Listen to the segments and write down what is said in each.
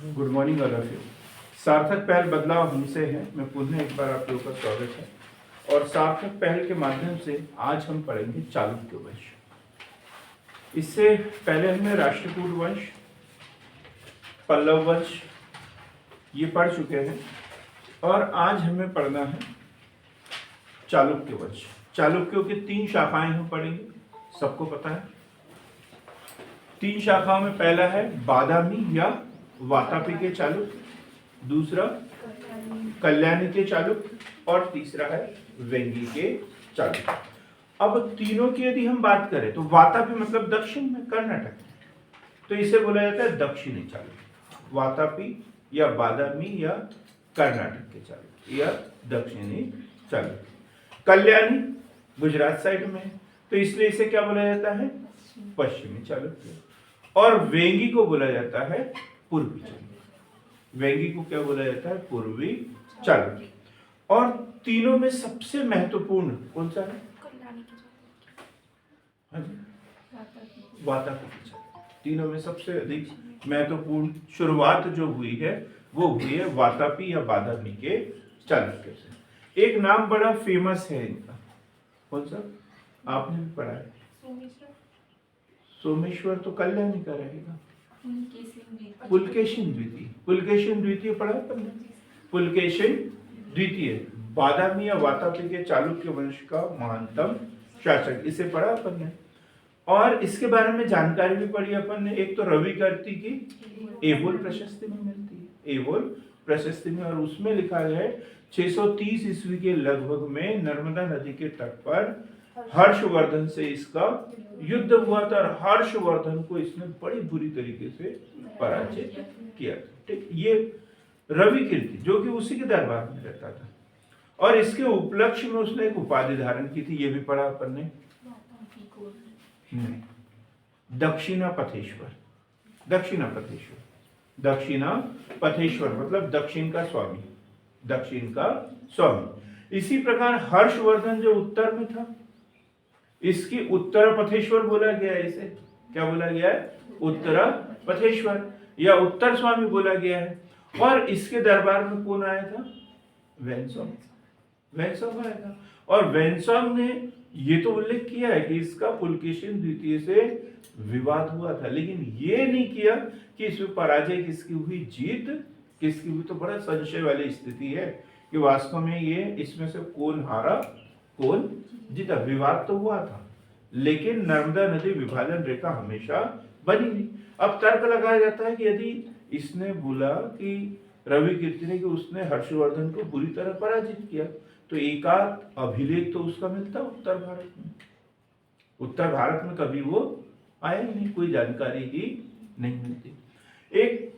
Good morning all of you. सार्थक पहल बदलाव हमसे है। मैं पुनः एक बार आप लोगों का स्वागत है। और सार्थक पहल के माध्यम से आज हम पढ़ेंगे चालुक्य वंश। इससे पहले हमने राष्ट्रकूट वंश, पल्लव वंश ये पढ़ चुके हैं और आज हमें पढ़ना है चालुक्य वंश। चालुक्यों की 3 शाखाएं हम पढ़ेंगे, सबको पता है। 3 शाखाओं में पहला है बादामी या वातापी के चालुक्य, दूसरा कल्याणी के चालुक्य और तीसरा है वेंगी के चालुक्य। अब तीनों की यदि हम बात करें तो वातापी मतलब दक्षिण में कर्नाटक, तो इसे बोला जाता है दक्षिणी चालुक्य। वातापी या बादामी या कर्नाटक के चालुक्य या दक्षिणी चालुक्य। कल्याणी गुजरात साइड में, तो इसलिए इसे क्या बोला जाता है? पश्चिमी चालुक्य। और वेंगी को बोला जाता है पूर्वी चालुक्य। वेंगी को क्या बोला जाता है? पूर्वी चालुक्य। और तीनों में सबसे महत्वपूर्ण कौन सा है? वातापी चालुक्य। तीनों में सबसे अधिक महत्वपूर्ण शुरुआत जो हुई है वो हुई है वातापी या बादामी के चालुक्य से। एक नाम बड़ा फेमस है इनका, कौन सा? आपने भी पढ़ा है, सोमेश्वर तो कल्याणी का रहेगा। पुलकेशिन द्वितीय, पुलकेशिन द्वितीय पढ़ा है तुमने? पुलकेशिन द्वितीय बादामी या वातापी के चालुक्य वंश का महानतम शासक, इसे पढ़ा अपन ने। और इसके बारे में जानकारी भी पढ़ी अपन ने। एक तो रवि कीर्ति की एवोल प्रशस्ति में मिलती है, एवोल प्रशस्ति में, और उसमें लिखा है 630 ईस्वी के लगभग में नर्मदा नदी के तट पर हर्षवर्धन से इसका युद्ध हुआ था और हर्षवर्धन को इसने बड़ी बुरी तरीके से पराजित किया था। ठीक, ये रवि कीर्ति जो कि उसी के दरबार में रहता था, और इसके उपलक्ष्य में उसने एक उपाधि धारण की थी, ये भी पढ़ा अपन ने। दक्षिणा पथेश्वर, दक्षिणा पथेश्वर, दक्षिणा पथेश्वर मतलब दक्षिण का स्वामी, दक्षिण का स्वामी। इसी प्रकार हर्षवर्धन जो उत्तर में था, इसकी उत्तर पथेश्वर बोला गया है। इसे क्या बोला गया है? उत्तर पथेश्वर या उत्तर स्वामी बोला गया है। और इसके दरबार में कौन आया था? वेनसोंग, वेनसोंग आया था। और वेनसोंग ने ये तो उल्लेख किया है कि इसका पुलकेशिन द्वितीय से विवाद हुआ था, लेकिन ये नहीं किया कि इसमें पराजय किसकी हुई, जीत किसकी हुई। तो बड़ा संशय वाली स्थिति है कि वास्तव में ये इसमें से कौन हारा कौन जीता। विवाद तो हुआ था, लेकिन नर्मदा नदी विभाजन रेखा हमेशा बनी रही। अब तर्क लगाया जाता है कि यदि इसने बोला कि रवि कीर्ति ने कि उसने हर्षवर्धन को बुरी तरह पराजित किया, तो एकाध अभिलेख तो उसका मिलता उत्तर भारत में। उत्तर भारत में कभी वो आया ही नहीं, कोई जानकारी ही नहीं मिलती। एक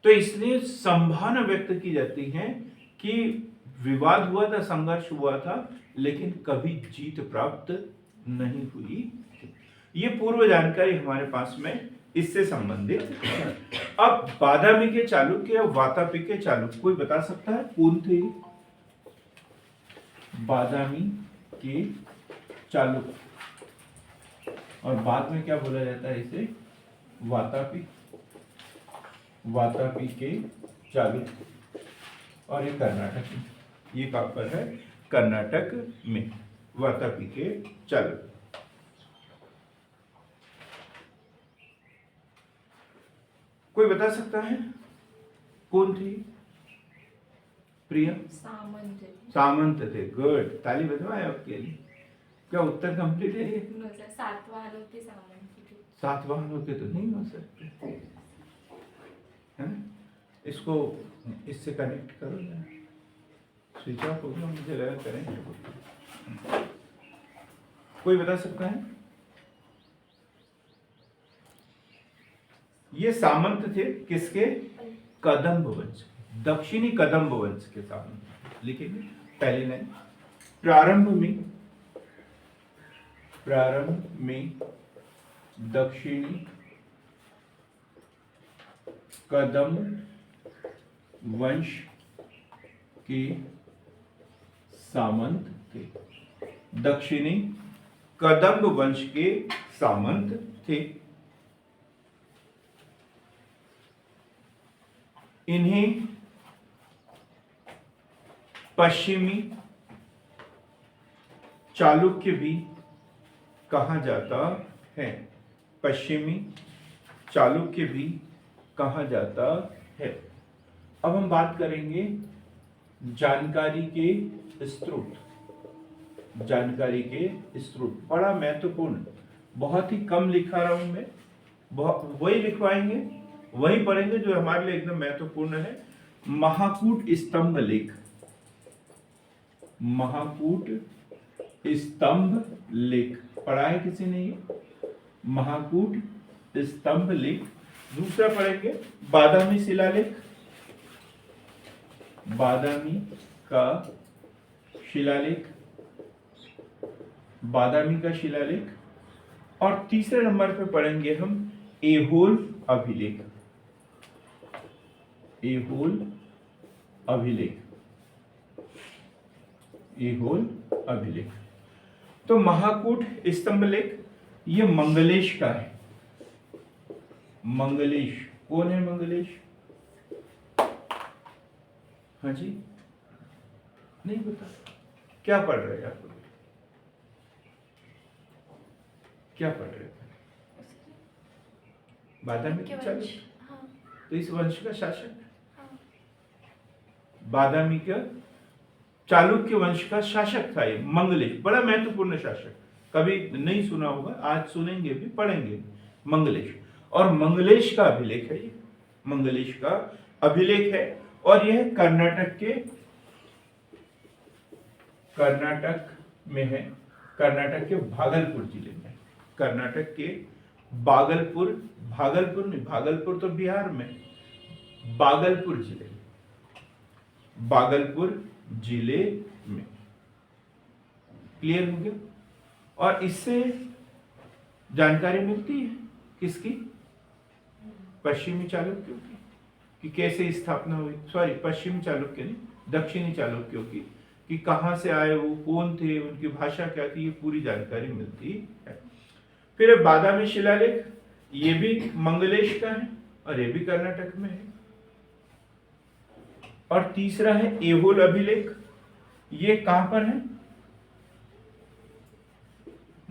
तो इसलिए संभावना व्यक्त की जाती है कि विवाद हुआ था, संघर्ष हुआ था, लेकिन कभी जीत प्राप्त नहीं हुई। ये पूर्व जानकारी हमारे पास में इससे संबंधित है। अब बादामी के चालुक्य या वातापी के चालुक्य कोई बता सकता है कौन थे? बादामी के चालुक्य, और बाद में क्या बोला जाता है इसे? वातापी, वातापी के चालुक्य। और ये कर्नाटक में, ये कहां पर है? कर्नाटक में वातापी के चालुक्य। कोई बता सकता है कौन थी? प्रिया? सामंत थे। गुड, ताली बजवाए आपके लिए। क्या उत्तर कंप्लीट है? ये सातवाहन होते तो नहीं हो सकते है? इसको इससे कनेक्ट करो ना, स्विच ऑफ हो गया, मुझे लगा करेंट। कोई बता सकता है? ये सामंत थे किसके? कदम्ब वंश, दक्षिणी कदम्ब वंश के सामंत। लिखेंगे पहले लाइन, प्रारंभ में दक्षिणी कदम्ब वंश के सामंत थे। दक्षिणी कदम्ब वंश के सामंत थे। इन्हें पश्चिमी चालुक्य भी कहा जाता है। पश्चिमी चालुक्य भी कहा जाता है। अब हम बात करेंगे जानकारी के स्रोत। जानकारी के स्रोत बड़ा महत्वपूर्ण, बहुत ही कम लिखा रहा हूं मैं, वही लिखवाएंगे, वही पढ़ेंगे जो हमारे लिए एकदम महत्वपूर्ण है। महाकूट स्तंभ लेख। महाकूट स्तंभ लेख पढ़ा है किसी ने ये? महाकूट स्तंभ लेख। दूसरा पढ़ेंगे बादामी शिलालेख। बादामी का शिलालेख, बादामी का शिलालेख। और तीसरे नंबर पे पढ़ेंगे हम ऐहोल अभिलेख। ऐहोल अभिलेख। ऐहोल अभिलेख। तो महाकूट स्तंभ लेख ये मंगलेश का है। मंगलेश कौन है? मंगलेश, हाँ जी, नहीं पता? क्या पढ़ रहे हैं आप? क्या पढ़ रहे थे? बादामी के चालुक्य। हाँ। तो इस वंश का शासक, हाँ। बादामी का चालुक्य वंश का शासक था ये मंगलेश। बड़ा महत्वपूर्ण शासक, कभी नहीं सुना होगा, आज सुनेंगे भी, पढ़ेंगे। मंगलेश, और मंगलेश का अभिलेख है ये। मंगलेश का अभिलेख है और यह कर्नाटक में है। कर्नाटक के भागलपुर जिले में। कर्नाटक के भागलपुर नहीं, भागलपुर तो बिहार में, भागलपुर जिले, भागलपुर जिले में। क्लियर हो गया? और इससे जानकारी मिलती है किसकी? पश्चिमी चालुक्यों की, कि कैसे स्थापना हुई। सॉरी, पश्चिमी चालुक्य नहीं, दक्षिणी चालुक्यों की, कि कहां से आए वो, कौन थे, उनकी भाषा क्या थी, ये पूरी जानकारी मिलती है। फिर बादामी शिलालेख, ये भी मंगलेश का है और ये भी कर्नाटक में है। और तीसरा है ऐहोल अभिलेख, ये कहां पर है?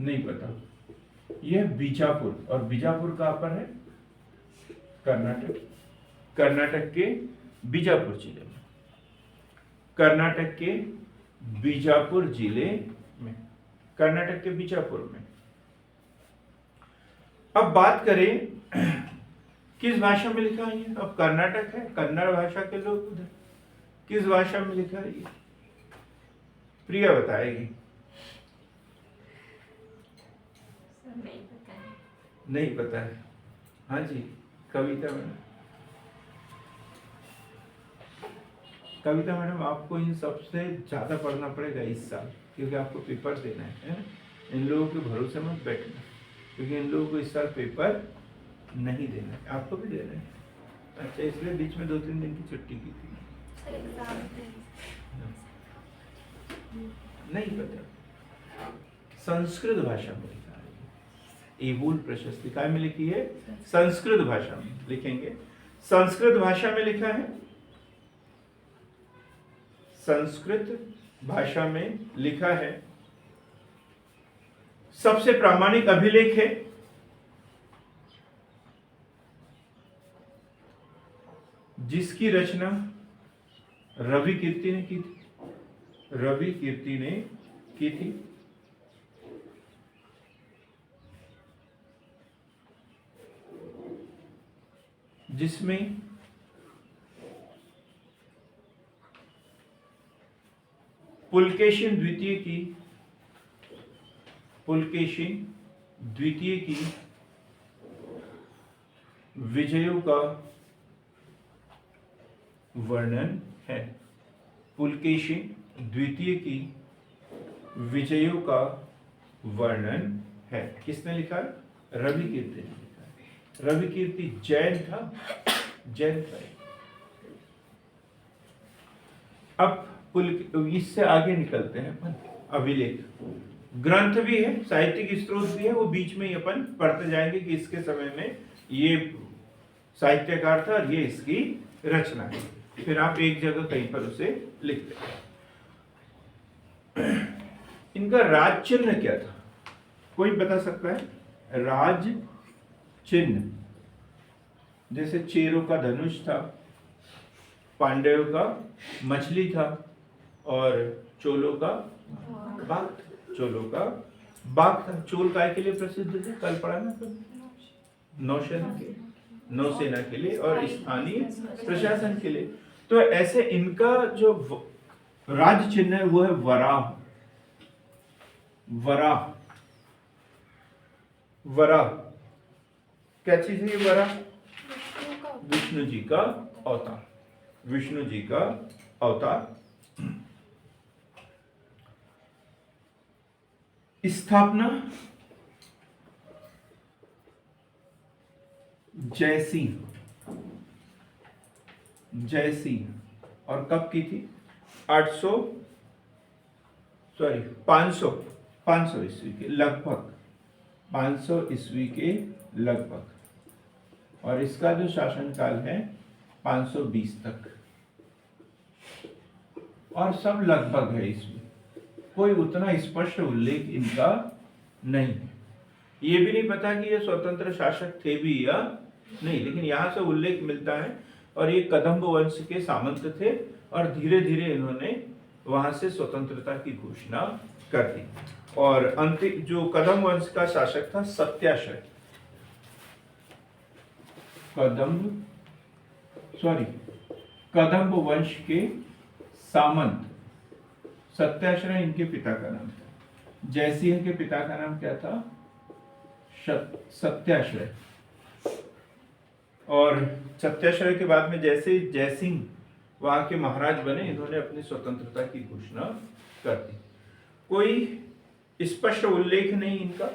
नहीं पता। यह बीजापुर, और बीजापुर कहां पर है? कर्नाटक। कर्नाटक के बीजापुर जिले में। कर्नाटक के बीजापुर जिले में। कर्नाटक के बीजापुर में। अब बात करें किस भाषा में लिखा है ये? अब कर्नाटक है, कन्नड़ भाषा के लोग उधर, किस भाषा में लिखा है ये? प्रिया बताएगी। नहीं पता है। हाँ जी, कविता मैडम। कविता मैडम, आपको इन सबसे ज्यादा पढ़ना पड़ेगा इस साल, क्योंकि आपको पेपर देना है। इन लोगों के भरोसे मत बैठना, क्योंकि इन लोगों को इस साल पेपर नहीं देना है, आपको भी देना है। अच्छा, इसलिए बीच में 2-3 दिन की छुट्टी की थी। नहीं पता। संस्कृत भाषा में लिखा है। ऐहोल प्रशस्ति काय में लिखी है? संस्कृत भाषा में लिखेंगे। संस्कृत भाषा में लिखा है। संस्कृत भाषा में लिखा है। सबसे प्रामाणिक अभिलेख है। जिसकी रचना रवि कीर्ति ने की थी। रवि कीर्ति ने की थी। जिसमें पुलकेशिन द्वितीय की विजयों का वर्णन है। पुलकेशिन द्वितीय की विजयों का वर्णन है। किसने लिखा? रवि कीर्ति ने लिखा है। रवि कीर्ति जैन था। अब इससे आगे निकलते हैं अपन। अभिलेख ग्रंथ भी है, साहित्यिक स्रोत भी है, वो बीच में ही अपन पढ़ते जाएंगे कि इसके समय में ये साहित्यकार था और ये इसकी रचना है। फिर आप एक जगह कहीं पर उसे लिख लें। इनका राज चिन्ह क्या था? कोई बता सकता है? राज चिन्ह जैसे चेरों का धनुष था, पांड्यों का मछली था और चोलों का बाघ। चोलों का बाघ था। चोल काय के लिए प्रसिद्ध थे? कल पढ़ा ना नौसेना के लिए और स्थानीय प्रशासन के लिए। तो ऐसे इनका जो राज चिन्ह है वो है वराह। वराह, वराह क्या चीज है ये? वराह विष्णु जी का अवतार। विष्णु जी का अवतार। स्थापना जयसिंह। जयसिंह और कब की थी? 500 ईस्वी के लगभग। 500 ईस्वी के लगभग। और इसका जो शासनकाल है 520 तक। और सब लगभग है, इसमें कोई उतना स्पष्ट उल्लेख इनका नहीं है। ये भी नहीं पता कि ये स्वतंत्र शासक थे भी या नहीं, लेकिन यहाँ से उल्लेख मिलता है। और ये कदम्ब वंश के सामंत थे और धीरे धीरे इन्होंने वहां से स्वतंत्रता की घोषणा कर दी। और अंतिम जो कदम्ब वंश का शासक था सत्याश्रय। कदम्ब वंश के सामंत सत्याश्रय इनके पिता का नाम था। जयसिंह के पिता का नाम क्या था? सत्याश्रय। और सत्याश्रय के बाद में जैसे जयसिंह वहां के महाराज बने, इन्होंने अपनी स्वतंत्रता की घोषणा कर दी। कोई स्पष्ट उल्लेख नहीं इनका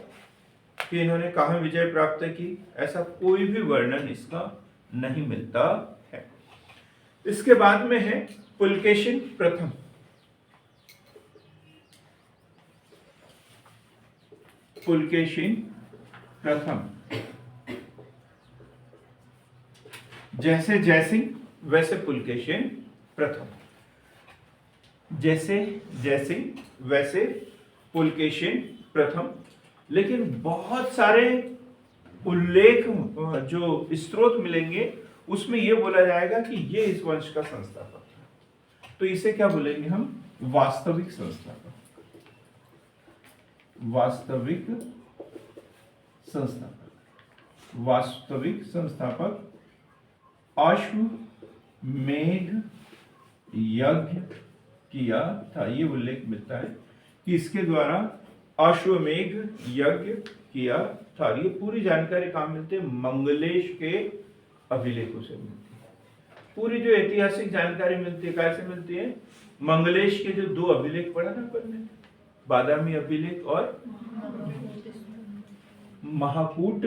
कि इन्होंने कहां विजय प्राप्त की, ऐसा कोई भी वर्णन इसका नहीं मिलता है। इसके बाद में है पुलकेशिन प्रथम। पुलकेशिन प्रथम। जैसे जयसिंह वैसे पुलकेशिन प्रथम। जैसे जयसिंह वैसे पुलकेशिन प्रथम। लेकिन बहुत सारे उल्लेख जो स्रोत मिलेंगे उसमें यह बोला जाएगा कि ये इस वंश का संस्थापक था। तो इसे क्या बोलेंगे हम? वास्तविक संस्थापक। वास्तविक संस्थापक। वास्तविक संस्थापक अश्वमेध यज्ञ किया था। ये उल्लेख मिलता है कि इसके द्वारा अश्वमेध यज्ञ किया था। ये पूरी जानकारी कहाँ मिलती है? मंगलेश के अभिलेखों से मिलती है। पूरी जो ऐतिहासिक जानकारी मिलती है कैसे मिलती है? मंगलेश के जो 2 अभिलेख पढ़ा ना अपन ने, बादामी अभिलेख और महाकूट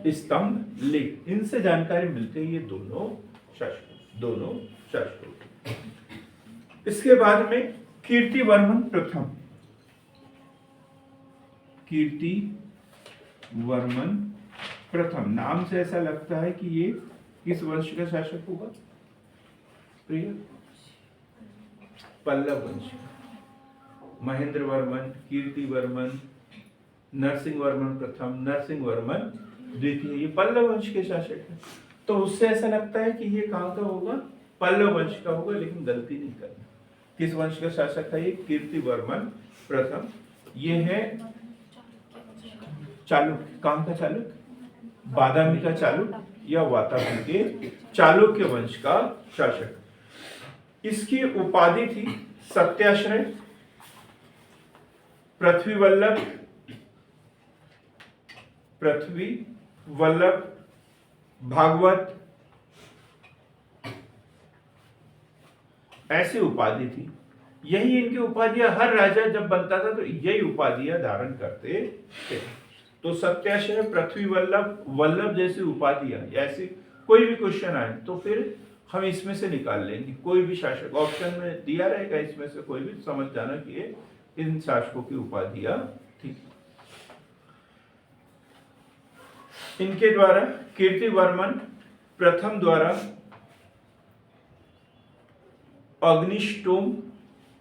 स्तंभ लेख, इनसे जानकारी मिलती है। ये दोनों शासकों। इसके बाद में कीर्तिवर्मन प्रथम। कीर्तिवर्मन प्रथम नाम से ऐसा लगता है कि ये किस वंश का शासक होगा? प्रिय पल्लव वंश। महेंद्र वर्मन, कीर्तिवर्मन, नरसिंहवर्मन प्रथम, नरसिंहवर्मन द्वितीय, ये पल्लव वंश के शासक हैं। तो उससे ऐसा लगता है कि ये कहाँ का होगा? पल्लव वंश का होगा। लेकिन गलती नहीं करना। किस वंश का शासक है ये? कीर्तिवर्मन प्रथम। ये है चालुक्य। कहाँ का चालुक्य? बादामी का चालुक्य या वातावरण के चालुक्य वंश का शासक। इसकी उपाधि थी सत्याश्रय, पृथ्वी वल्लभ, भागवत, ऐसी उपाधि थी। यही इनकी उपाधियां, हर राजा जब बनता था तो यही उपाधियां धारण करते थे। तो सत्याश्रय, पृथ्वी वल्लभ जैसी उपाधियां, ऐसी कोई भी क्वेश्चन आए तो फिर हम इसमें से निकाल लेंगे। कोई भी शासक ऑप्शन में दिया रहेगा, इसमें से कोई भी समझ जाना कि ये इन शासकों की उपाधियां थी। इनके द्वारा कीर्तिवर्मन प्रथम द्वारा अग्निष्टोम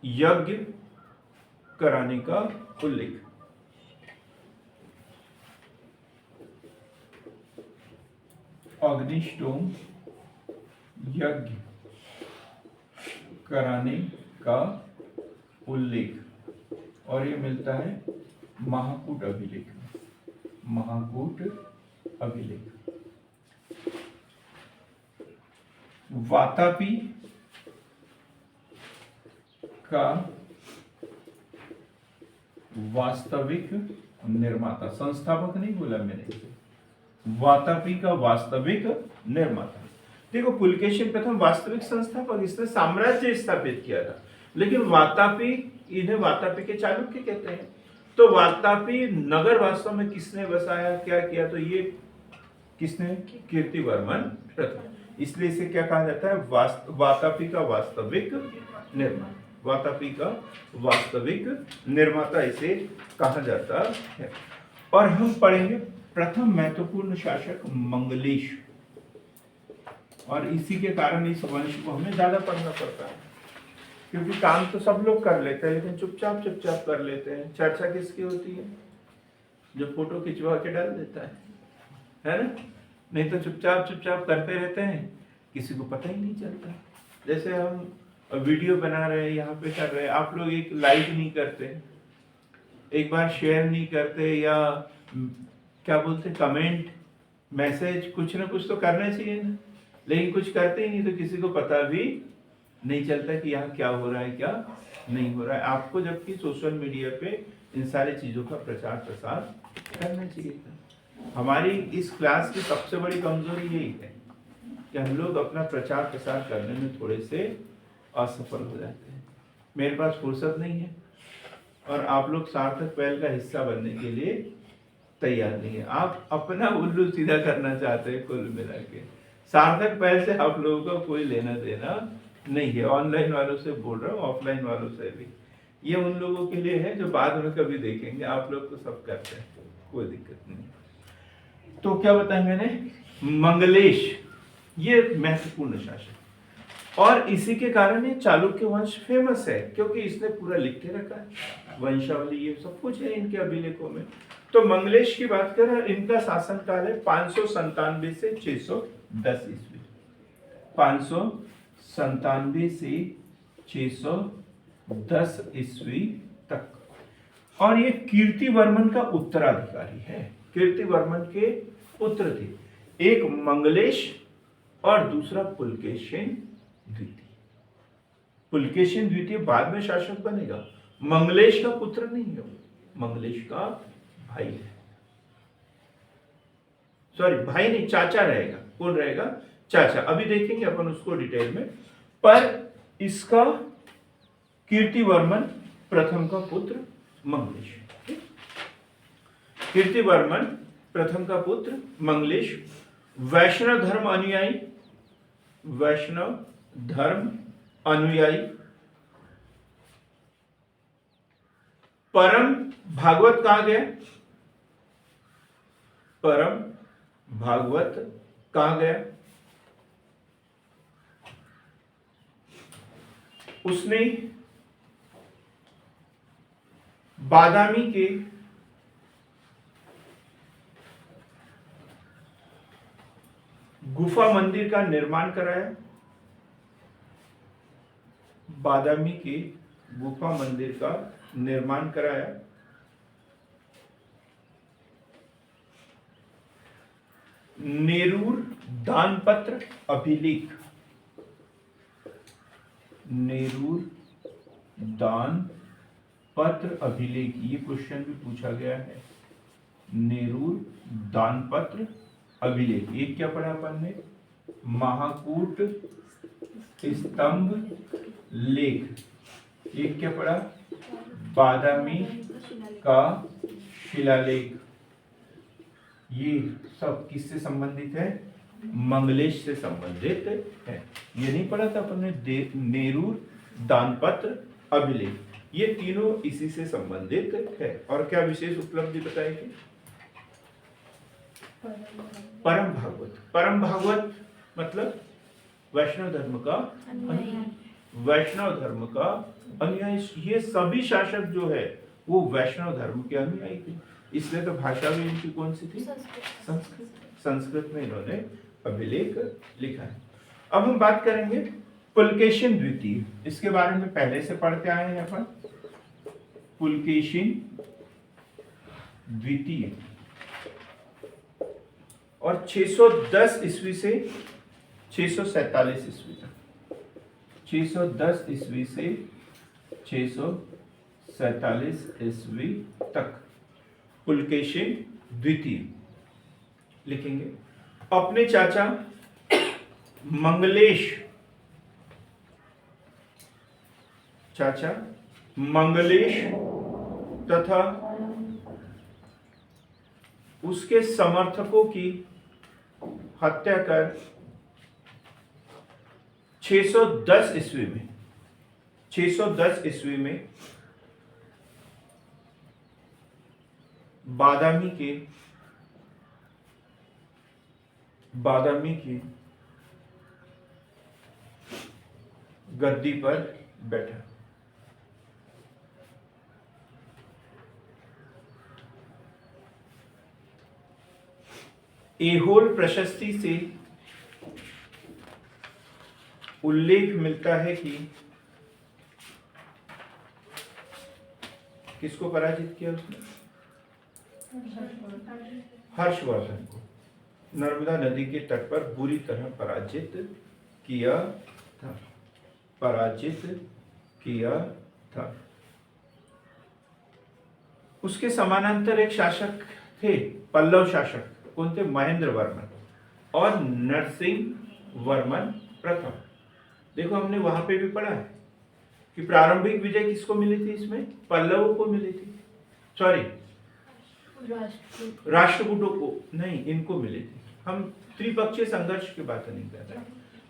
यज्ञ कराने का उल्लेख। अग्निष्टोम यज्ञ कराने का उल्लेख और ये मिलता है महाकूट अभिलेख में। महाकूट अभिलेख। वातापी का वास्तविक निर्माता, संस्थापक नहीं बोला मैंने, वातापी का वास्तविक निर्माता। देखो पुलकेशिन प्रथम वास्तविक संस्थापक, इसने साम्राज्य स्थापित किया था, लेकिन वातापी, इन्हें वातापी के चालुक्य कहते हैं। तो वातापी नगर वास्तव में किसने बसाया, क्या किया, तो ये किसने, कीर्तिवर्मन प्रथम। इसलिए इसे क्या कहा जाता है, वातापी का वास्तविक निर्माता। वातापी का वास्तविक निर्माता इसे कहा जाता है। और हम पढ़ेंगे प्रथम महत्वपूर्ण शासक मंगलेश, और इसी के कारण इस वंश को हमें ज्यादा पढ़ना पड़ता है, क्योंकि काम तो सब लोग कर लेते हैं लेकिन चुपचाप चुपचाप कर लेते हैं। चर्चा किसकी होती है, जो फोटो खिंचवा के डाल देता है ना, नहीं तो चुपचाप चुपचाप करते रहते हैं, किसी को पता ही नहीं चलता। जैसे हम वीडियो बना रहे हैं, यहाँ पे कर रहे हैं, आप लोग एक लाइक नहीं करते, एक बार शेयर नहीं करते, या क्या बोलते, कमेंट, मैसेज, कुछ ना कुछ तो करना चाहिए ना, लेकिन कुछ करते ही नहीं, तो किसी को पता भी नहीं चलता कि यहाँ क्या हो रहा है, क्या नहीं हो रहा है। आपको जबकि सोशल मीडिया पे इन सारी चीजों का प्रचार प्रसार करना चाहिए था। हमारी इस क्लास की सबसे बड़ी कमजोरी यही है कि हम लोग अपना प्रचार प्रसार करने में थोड़े से असफल हो जाते हैं। मेरे पास फुर्सत नहीं है, और आप लोग सार्थक पहल का हिस्सा बनने के लिए तैयार नहीं है। आप अपना उल्लू सीधा करना चाहते हैं। कुल मिला के सार्थक पहल से आप लोगों को कोई लेना देना नहीं है। ऑनलाइन वालों से बोल रहा हूँ, ऑफलाइन वालों से भी। ये उन लोगों के लिए है जो बाद में कभी देखेंगे, आप लोग तो सब करते हैं, कोई दिक्कत नहीं। तो क्या बताया मैंने, मंगलेश ये महत्वपूर्ण शासक, और इसी के कारण ये चालुक्य वंश फेमस है, क्योंकि इसने पूरा लिख के रखा है, वंशावली ये सब कुछ है इनके अभिलेखों में। तो मंगलेश की बात करें, इनका शासन काल है 597 से 610 ईस्वी। 597 से 610 ईस्वी तक। और ये कीर्तिवर्मन का उत्तराधिकारी है। कीर्तिवर्मन के पुत्र थे, एक मंगलेश और दूसरा पुलकेशिन द्वितीय। पुलकेशिन द्वितीय बाद में शासक बनेगा, मंगलेश का पुत्र नहीं है, मंगलेश का भाई है। सॉरी, भाई नहीं, चाचा रहेगा। कौन रहेगा, चाचा। अभी देखेंगे अपन उसको डिटेल में। पर इसका कीर्तिवर्मन प्रथम का पुत्र मंगलेश, कीर्तिवर्मन प्रथम का पुत्र मंगलेश, वैष्णव धर्म अनुयायी, वैष्णव धर्म अनुयायी, परम भागवत कहा गया, परम भागवत कहा गया। उसने बादामी के गुफा मंदिर का निर्माण कराया, बादामी के गुफा मंदिर का निर्माण कराया। नेरूर दानपत्र अभिलेख, नेरूर दान पत्र अभिलेख, ये क्वेश्चन भी पूछा गया है। नेरूर दानपत्र अभिलेख, ये क्या पढ़ा अपन ने, महाकूट स्तंभ लेख। एक क्या पढ़ा, बादामी का शिलालेख। ये सब किससे संबंधित है, मंगलेश से संबंधित है। ये नहीं पढ़ा था अपन ने, नेरूर दानपत्र अभिलेख, ये तीनों इसी से संबंधित है। और क्या विशेष उपलब्धि बताएगी, परम भागवत। परम भागवत मतलब वैष्णव धर्म का अनुयायी। वैष्णव धर्म का अनुयायी। ये सभी शासक जो है वो वैष्णव धर्म के अनुयायी थे, इसलिए तो भाषा भी इनकी कौन सी थी? संस्कृत। संस्कृत में इन्होंने अभिलेख लिखा है। अब हम बात करेंगे पुलकेशिन द्वितीय, इसके बारे में पहले से पढ़ते आए हैं अपन। पुलकेशिन द्वितीय और 610 ईस्वी से 647 ईस्वी तक, 610 ईस्वी से 647 ईस्वी तक पुलकेशिन द्वितीय लिखेंगे। अपने चाचा मंगलेश तथा उसके समर्थकों की हत्या कर 610 ईस्वी में बादामी की गद्दी पर बैठा। एहोल प्रशस्ति से उल्लेख मिलता है कि किसको पराजित किया उसने? हर्षवर्धन को नर्मदा नदी के तट पर बुरी तरह पराजित किया था। उसके समानांतर एक शासक थे, पल्लव शासक। कौन थे? महेंद्र वर्मन और नरसिंह वर्मन प्रथम। देखो हमने वहां पे भी पढ़ा है कि प्रारंभिक विजय किसको मिली थी? इसमें पल्लवों को मिली थी, सॉरी राष्ट्रकूटों को नहीं, इनको मिली थी। हम त्रिपक्षीय संघर्ष की बात नहीं कर रहे,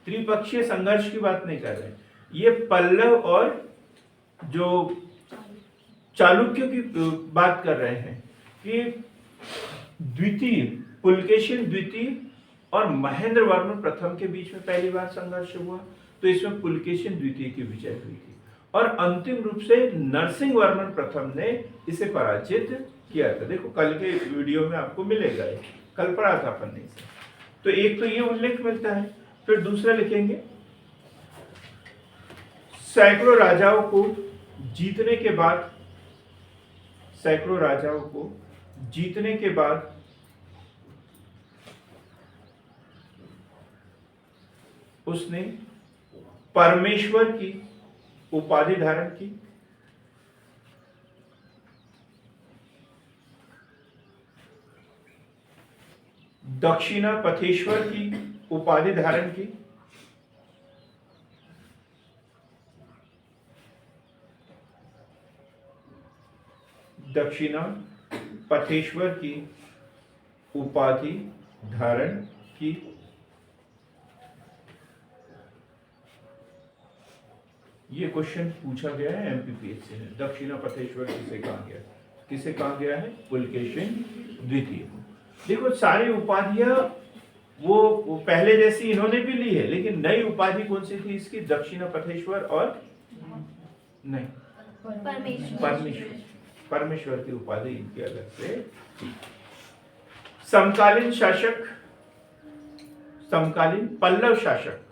त्रिपक्षीय संघर्ष की बात नहीं कर रहे। ये पल्लव और जो चालुक्यों की बात कर रहे हैं कि द्वितीय पुलकेशिन द्वितीय और महेंद्र वर्मन प्रथम के बीच में पहली बार संघर्ष हुआ, तो इसमें पुलकेशिन द्वितीय की विजय हुई थी और अंतिम रूप से नरसिंह वर्मन प्रथम ने इसे पराजित किया था। देखो कल के वीडियो में आपको मिलेगा, कल पढ़ा था अपन ने इसे। तो एक तो ये उल्लेख मिलता है, फिर दूसरा लिखेंगे सैकड़ों राजाओं को जीतने के बाद उसने परमेश्वर की उपाधि धारण की। दक्षिणा पथेश्वर की उपाधि धारण की। दक्षिणा पथेश्वर की उपाधि धारण की। ये क्वेश्चन पूछा गया है एमपीपीएससी में। दक्षिणा पथेश्वर किसे कहा गया है? पुलकेशिन द्वितीय। देखो सारी उपाधियां वो पहले जैसी इन्होंने भी ली है, लेकिन नई उपाधि कौन सी थी इसकी? दक्षिणा पथेश्वर और नहीं परमेश्वर की उपाधि इनकी अलग से थी। समकालीन पल्लव शासक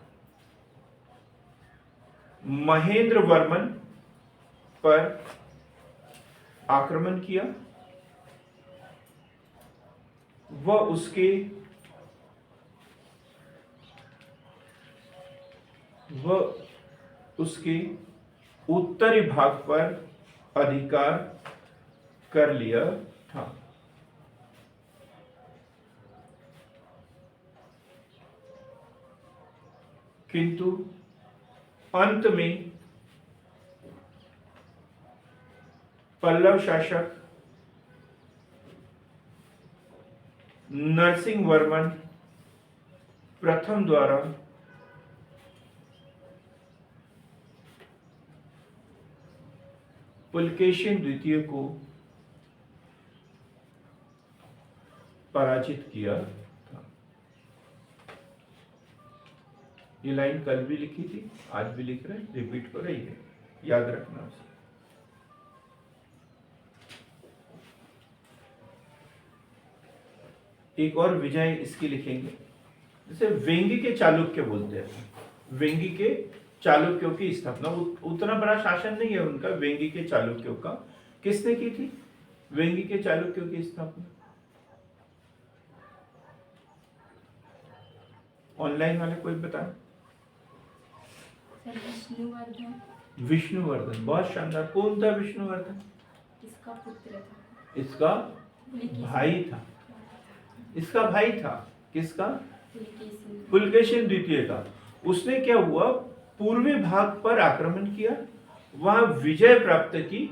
महेंद्र वर्मन पर आक्रमण किया। वह उसके उत्तरी भाग पर अधिकार कर लिया था। किंतु अंत में पल्लव शासक नरसिंह वर्मन प्रथम द्वारा पुलकेशिन द्वितीय को पराजित किया था। ये लाइन कल भी लिखी थी, आज भी लिख रहे हैं, रिपीट हो रही है, याद रखना उसे। एक और विजय इसकी लिखेंगे, जैसे वेंगी के चालुक्य बोलते हैं, वेंगी के चालुक्यों की स्थापना, उतना बड़ा शासन नहीं है उनका, वेंगी के चालुक्यों का। किसने की थी वेंगी के चालुक्यों की स्थापना? ऑनलाइन वाले कोई बताए? विष्णुवर्धन। विष्णुवर्धन, बहुत शानदार। कौन था विष्णुवर्धन? इसका पुत्र था। इसका भाई था, इसका भाई था। किसका? पुलकेशिन द्वितीय का। उसने क्या हुआ, पूर्वी भाग पर आक्रमण किया, वहां विजय प्राप्त की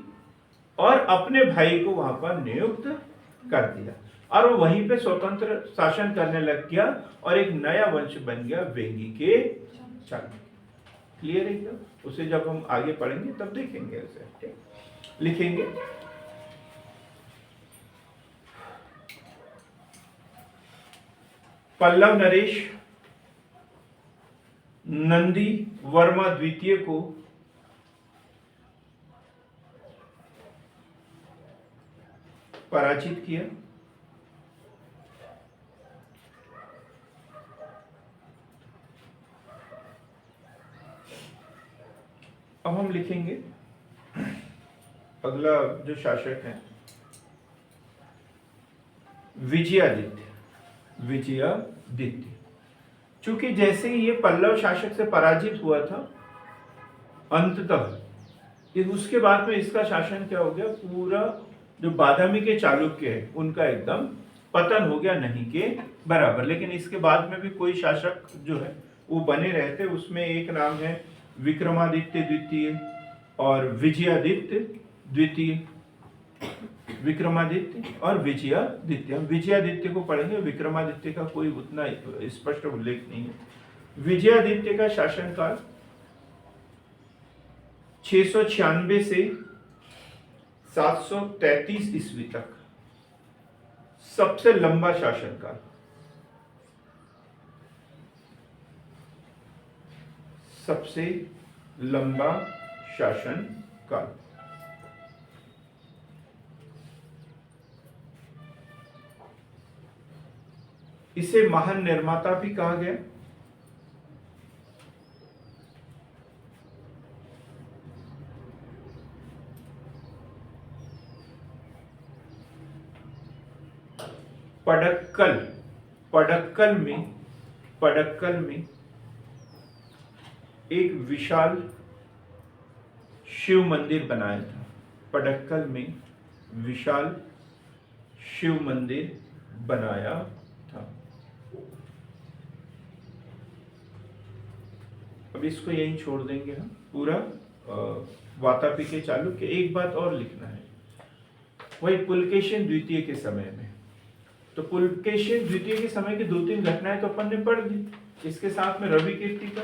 और अपने भाई को वहां पर नियुक्त कर दिया और वो वहीं पे स्वतंत्र शासन करने लग गया और एक नया वंश बन गया वेंगी के चालुक्य। क्लियर है क्या? उसे जब हम आगे पढ़ेंगे तब देखेंगे उसे, ठीक? लिखेंगे पल्लव नरेश नंदी वर्मा द्वितीय को पराजित किया। अब हम लिखेंगे अगला जो शासक है विजयादित्य। विजयादित्य चूंकि जैसे ही ये पल्लव शासक से पराजित हुआ था, अंततः उसके बाद में इसका शासन क्या हो गया, पूरा जो बादामी के चालुक्य है उनका एकदम पतन हो गया, नहीं के बराबर। लेकिन इसके बाद में भी कोई शासक जो है वो बने रहते। उसमें एक नाम है विक्रमादित्य द्वितीय और विजयादित्य द्वितीय। विक्रमादित्य और विजयादित्य, विजयादित्य को पढ़ेंगे, विक्रमादित्य का कोई उतना स्पष्ट उल्लेख नहीं है। विजयादित्य का शासनकाल 696 से 733 ईस्वी तक, सबसे लंबा शासनकाल। सबसे लंबा शासनकाल। इसे महान निर्माता भी कहा गया। पडक्कल में एक विशाल शिव मंदिर बनाया था। पडक्कल में विशाल शिव मंदिर बनाया था। अब इसको यहीं छोड़ देंगे हम, पूरा वातापी के चालुक्य। एक बात और लिखना है, वही पुलकेशिन द्वितीय के समय में। तो पुलकेशिन द्वितीय के समय की 2-3 घटनाएं तो अपन ने पढ़ ली। इसके साथ में रवि कीर्ति का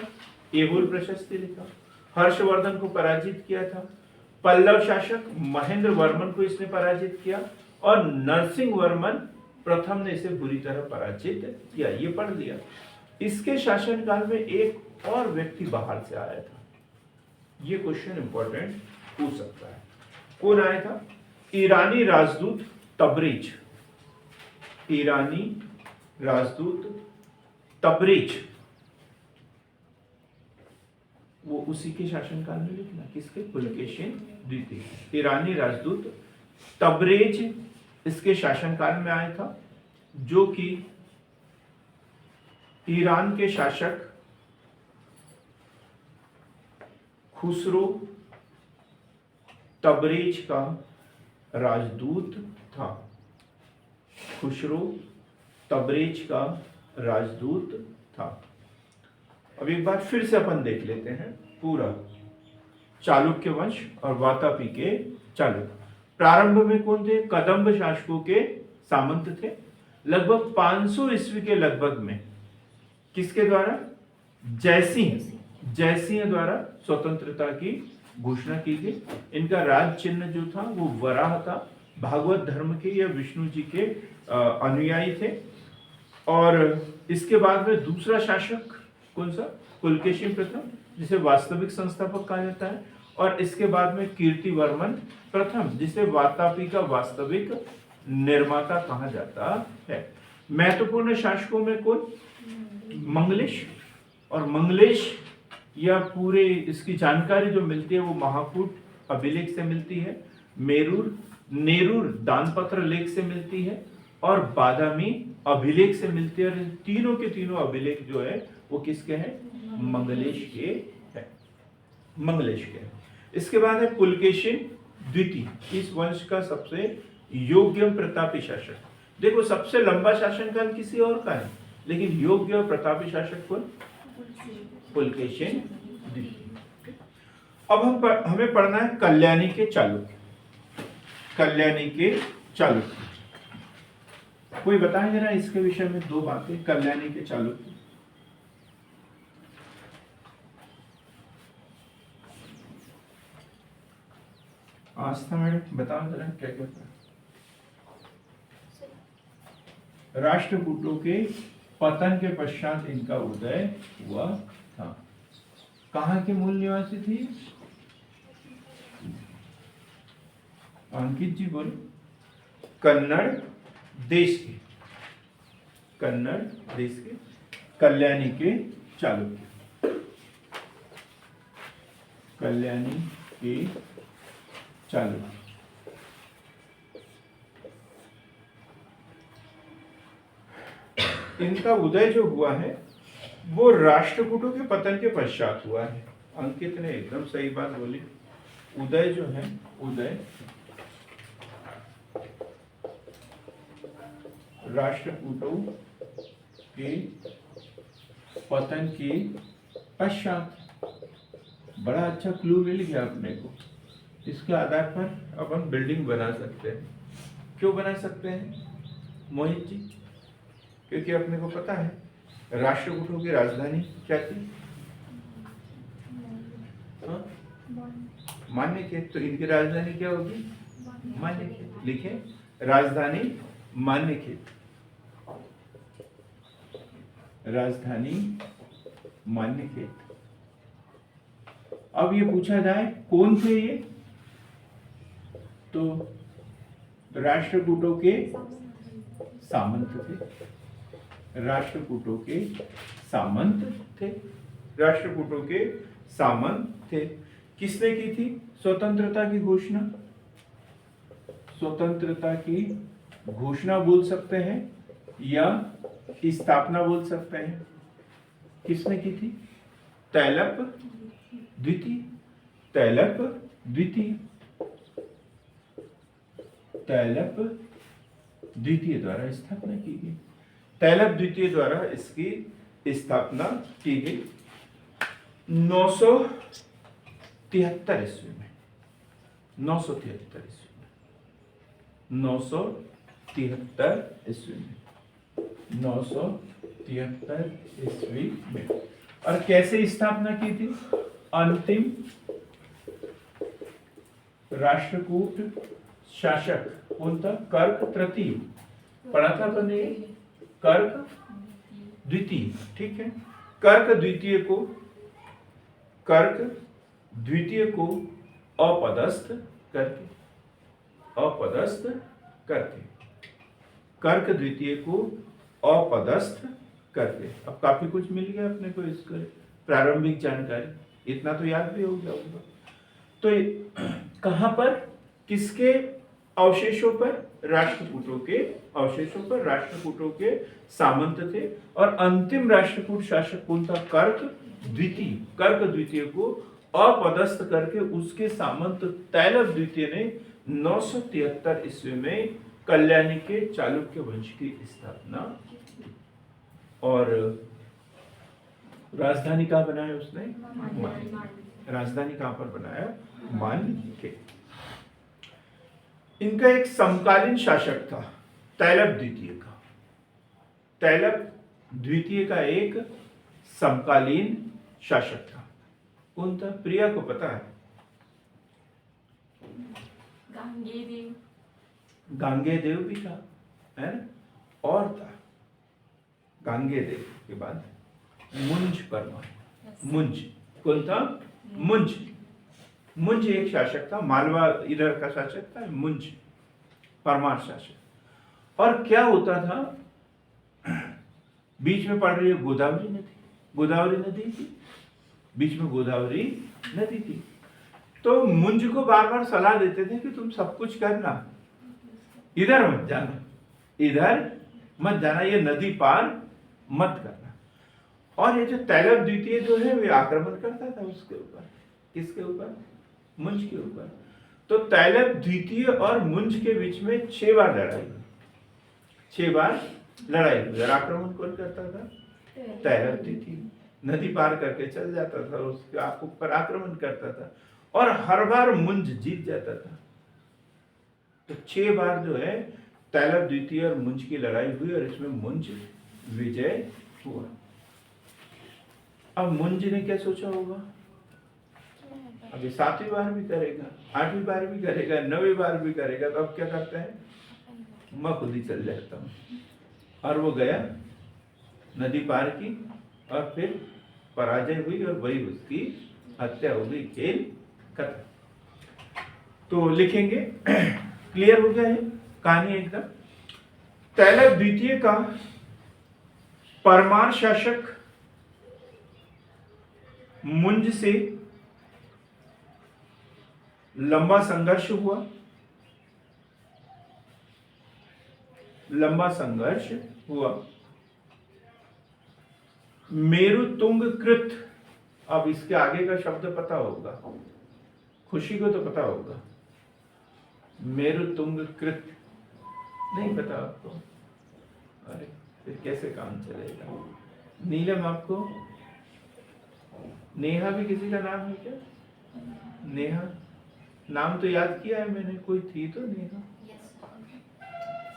एहुल प्रशस्ति लिखा, हर्षवर्धन को पराजित किया था, पल्लव शासक महेंद्र वर्मन को इसने पराजित किया और नरसिंह वर्मन प्रथम ने इसे बुरी तरह पराजित किया, ये पढ़ लिया। इसके शासनकाल में एक और व्यक्ति बाहर से आया था, ये क्वेश्चन इंपॉर्टेंट पूछ सकता है। कौन आया था? ईरानी राजदूत तबरेज। ईरानी राजदूत तबरेज, वो उसी के शासनकाल में लिखना। किसके? पुलकेशिन द्वितीय। ईरानी राजदूत तबरेज इसके शासनकाल में आया था, जो कि ईरान के शासक खुसरो तबरेज का राजदूत था। खुसरो तबरेज का राजदूत था। अब एक बार फिर से अपन देख लेते हैं पूरा चालुक्य वंश और वातापी के चालुक्य। प्रारंभ में कौन थे? कदंब शासकों के सामंत थे। लगभग 500 ईस्वी के लगभग में किसके द्वारा? जयसिंह द्वारा स्वतंत्रता की घोषणा की गई। इनका राज चिन्ह जो था वो वराह था। भागवत धर्म के या विष्णु जी के अनुयायी थे। और इसके बाद में दूसरा शासक कौन सा? पुलकेशिन प्रथम, जिसे वास्तविक संस्थापक कहा जाता है, और इसके बाद में कीर्तिवर्मन प्रथम, जिसे वातापी का वास्तविक निर्माता कहा जाता है। महत्वपूर्ण शासकों में कौन? मंगलेश। और मंगलेश या पूरे इसकी जानकारी जो मिलती है वो महाकूट अभिलेख से मिलती है, नेरूर दानपत्र लेख से मिलती है, और बादामी अभिलेख से मिलती है। और इन तीनों के तीनों अभिलेख जो है वो किसके हैं? मंगलेश के हैं, मंगलेश के हैं। इसके बाद है पुलकेशिन द्वितीय, इस वंश का सबसे योग्य प्रतापी शासक। देखो सबसे लंबा शासनकाल किसी और का है, लेकिन योग्य और प्रतापी शासक कौन? पुलकेशिन द्वितीय। अब हमें पढ़ना है कल्याणी के चालुक्य। कल्याणी के चालुक्य, कोई बताए जरा इसके विषय में दो बातें। कल्याणी के चालुक्य, आस्था मैडम बताओ जरा क्या क्या था। राष्ट्रकूटों के पतन के पश्चात इनका उदय हुआ था। कहाँ के मूल निवासी थी? अंकित जी बोलो। कन्नड़ देश के, कन्नड़ देश के कल्याणी के चालुक्य, कल्याणी के चालुक्य। इनका उदय जो हुआ है वो राष्ट्रकूटों के पतन के पश्चात हुआ है। अंकित ने एकदम सही बात बोली। उदय जो है, उदय राष्ट्रकूटों के पतन के पश्चात। बड़ा अच्छा क्लू मिल गया अपने को। इसके आधार पर अपन बिल्डिंग बना सकते हैं। क्यों बना सकते हैं मोहित जी? क्योंकि अपने को पता है राष्ट्रकूटों की राजधानी क्या थी? हाँ? मान्यखेत। तो इनकी राजधानी क्या होगी? मान्यखेत। लिखे राजधानी मान्यखेत, राजधानी मान्यखेत। अब ये पूछा जाए कौन थे ये, तो राष्ट्रकूटों के सामंत थे। राष्ट्रकूटों के सामंत थे। राष्ट्रकूटों के सामंत थे। किसने की थी स्वतंत्रता की घोषणा? स्वतंत्रता की घोषणा बोल सकते हैं या स्थापना बोल सकते हैं। किसने की थी? तैलप द्वितीय। तैलप द्वितीय, तैलप द्वितीय द्वारा स्थापना की गई। तैलप द्वितीय द्वारा इसकी स्थापना की गई 973 ईस्वी में। 973 ईस्वी में। 973 ईस्वी में। 973 ईस्वी में। और कैसे स्थापना की थी? अंतिम राष्ट्रकूट शासक कौन था? कर्क तृतीय। पढ़ा था बने कर्क द्वितीय, ठीक है। कर्क द्वितीय को अपदस्थ करके, अपदस्थ करके, कर्क द्वितीय को अपदस्थ करके। अब काफी कुछ मिल गया अपने को इसका प्रारंभिक जानकारी, इतना तो याद भी हो गया होगा। तो कहां पर, किसके अवशेषों पर? राष्ट्रकूटों के अवशेषों पर। राष्ट्रकूटों के सामंत थे। और अंतिम राष्ट्रकूट शासक कौन था? कर्क द्वितीय। कर्क द्वितीय को अपदस्थ करके उसके सामंत तैलप द्वितीय ने 973 ईस्वी में कल्याणी के चालुक्य वंश की स्थापना की। और राजधानी कहाँ बनाया उसने? मान्य। राजधानी कहां पर बनाया? मान्य के। इनका एक समकालीन शासक था तैलप द्वितीय का। तैलप द्वितीय का एक समकालीन शासक था। कौन था? प्रिया को पता है? गांगेयदेव। गांगेयदेव भी था, है ना? और था गांगेयदेव के बाद मुंज परमार। Yes. मुंज कौन था? मुंज। मुंज एक शासक था, मालवा इधर का शासक था, मुंज परमार शासक। और क्या होता था, बीच में पड़ रही है गोदावरी नदी, गोदावरी नदी थी, बीच में गोदावरी नदी थी। तो मुंज को बार बार सलाह देते थे कि तुम सब कुछ करना, इधर मत जाना, इधर मत जाना, ये नदी पार मत करना। और ये जो तैलब द्वितीय जो है वे आक्रमण करता था उसके ऊपर। किसके ऊपर? मुंज के ऊपर। तो तैलब द्वितीय और मुंज के बीच में 6 बार लड़ाई हुई, 6 बार लड़ाई हुई। और आक्रमण कौन करता था? तैलब द्वितीय। नदी पार करके चल जाता था, उसके आप ऊपर आक्रमण करता था और हर बार मुंज जीत जाता था। तो 6 बार जो है तैलब द्वितीय और मुंज की लड़ाई हुई और इसमें मुंज विजय हुआ। अब मुंज ने क्या सोचा होगा? अभी 7वीं बार भी करेगा, 8वीं बार भी करेगा, 9वीं बार भी करेगा। तो अब क्या करता है? मैं खुद ही चल जाता हूँ। और वो गया, नदी पार की और फिर पराजय हुई और वही उसकी हत्या हो गई। खेल खत्म। तो लिखेंगे, क्लियर हो गया है कहानी एकदम। तैलब द्वितीय का परमार शासक मुंज से लंबा संघर्ष हुआ, लंबा संघर्ष हुआ। मेरु तुंग कृत, अब इसके आगे का शब्द पता होगा, खुशी को तो पता होगा। मेरु तुंग कृत नहीं पता आपको? अरे फिर कैसे काम चलेगा? नीलम आपको? नेहा भी किसी का नाम है क्या? नेहा नाम तो याद किया है मैंने, कोई थी तो नेहा,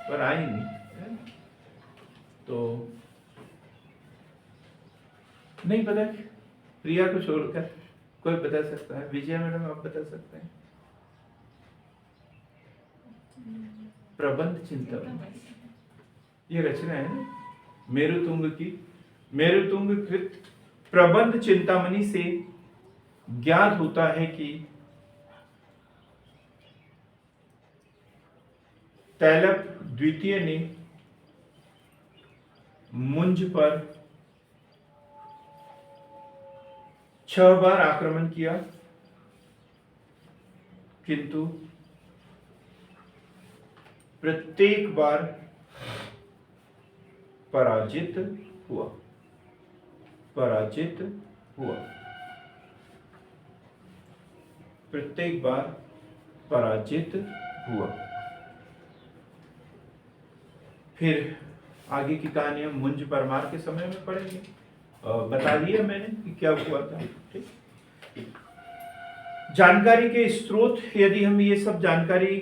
पर आई नहीं है? तो नहीं पता। प्रिया को छोड़कर कोई बता सकता है? विजया मैडम आप बता सकते हैं? प्रबंध चिंतन, ये रचना है ना मेरुतुंग की। मेरुतुंग कृत प्रबंध चिंतामणि से ज्ञात होता है कि तैलब द्वितीय ने मुंज पर 6 बार आक्रमण किया, किंतु प्रत्येक बार पराजित हुआ, पराजित हुआ, प्रत्येक बार पराजित हुआ। फिर आगे की कहानी हम मुंज परमार के समय में पढ़ेंगे। बता दिया मैंने कि क्या हुआ था। ठीक, जानकारी के स्रोत, यदि हम ये सब जानकारी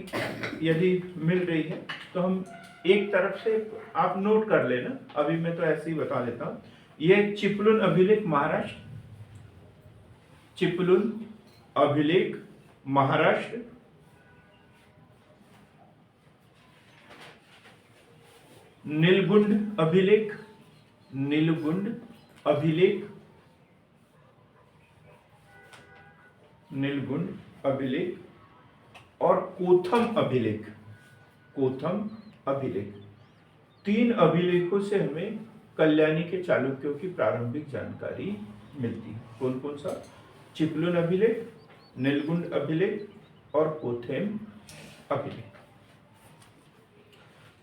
यदि मिल रही है तो हम एक तरफ से आप नोट कर लेना, अभी मैं तो ऐसे ही बता देता हूं। ये चिपलुन अभिलेख महाराष्ट्र, चिपलुन अभिलेख महाराष्ट्र, नीलगुंड अभिलेख, नीलगुंड अभिलेख, नीलगुंड अभिलेख और कोथम अभिलेख, कोथम अभिलेख। 3 अभिलेखों से हमें कल्याणी के चालुक्यों की प्रारंभिक जानकारी मिलती है। कौन कौन सा? चिपलुन अभिलेख, नीलगुंड अभिलेख और कोथेम अभिलेख।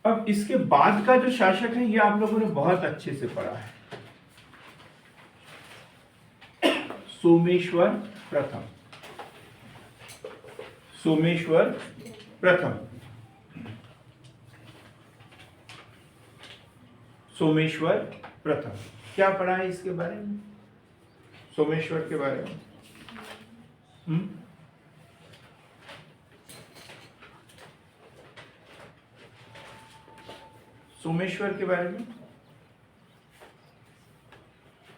अब इसके बाद का जो शासक है ये आप लोगों ने बहुत अच्छे से पढ़ा है, सोमेश्वर प्रथम, सोमेश्वर प्रथम, सोमेश्वर प्रथम। क्या पढ़ा है इसके बारे में, सोमेश्वर के बारे में? सोमेश्वर के बारे में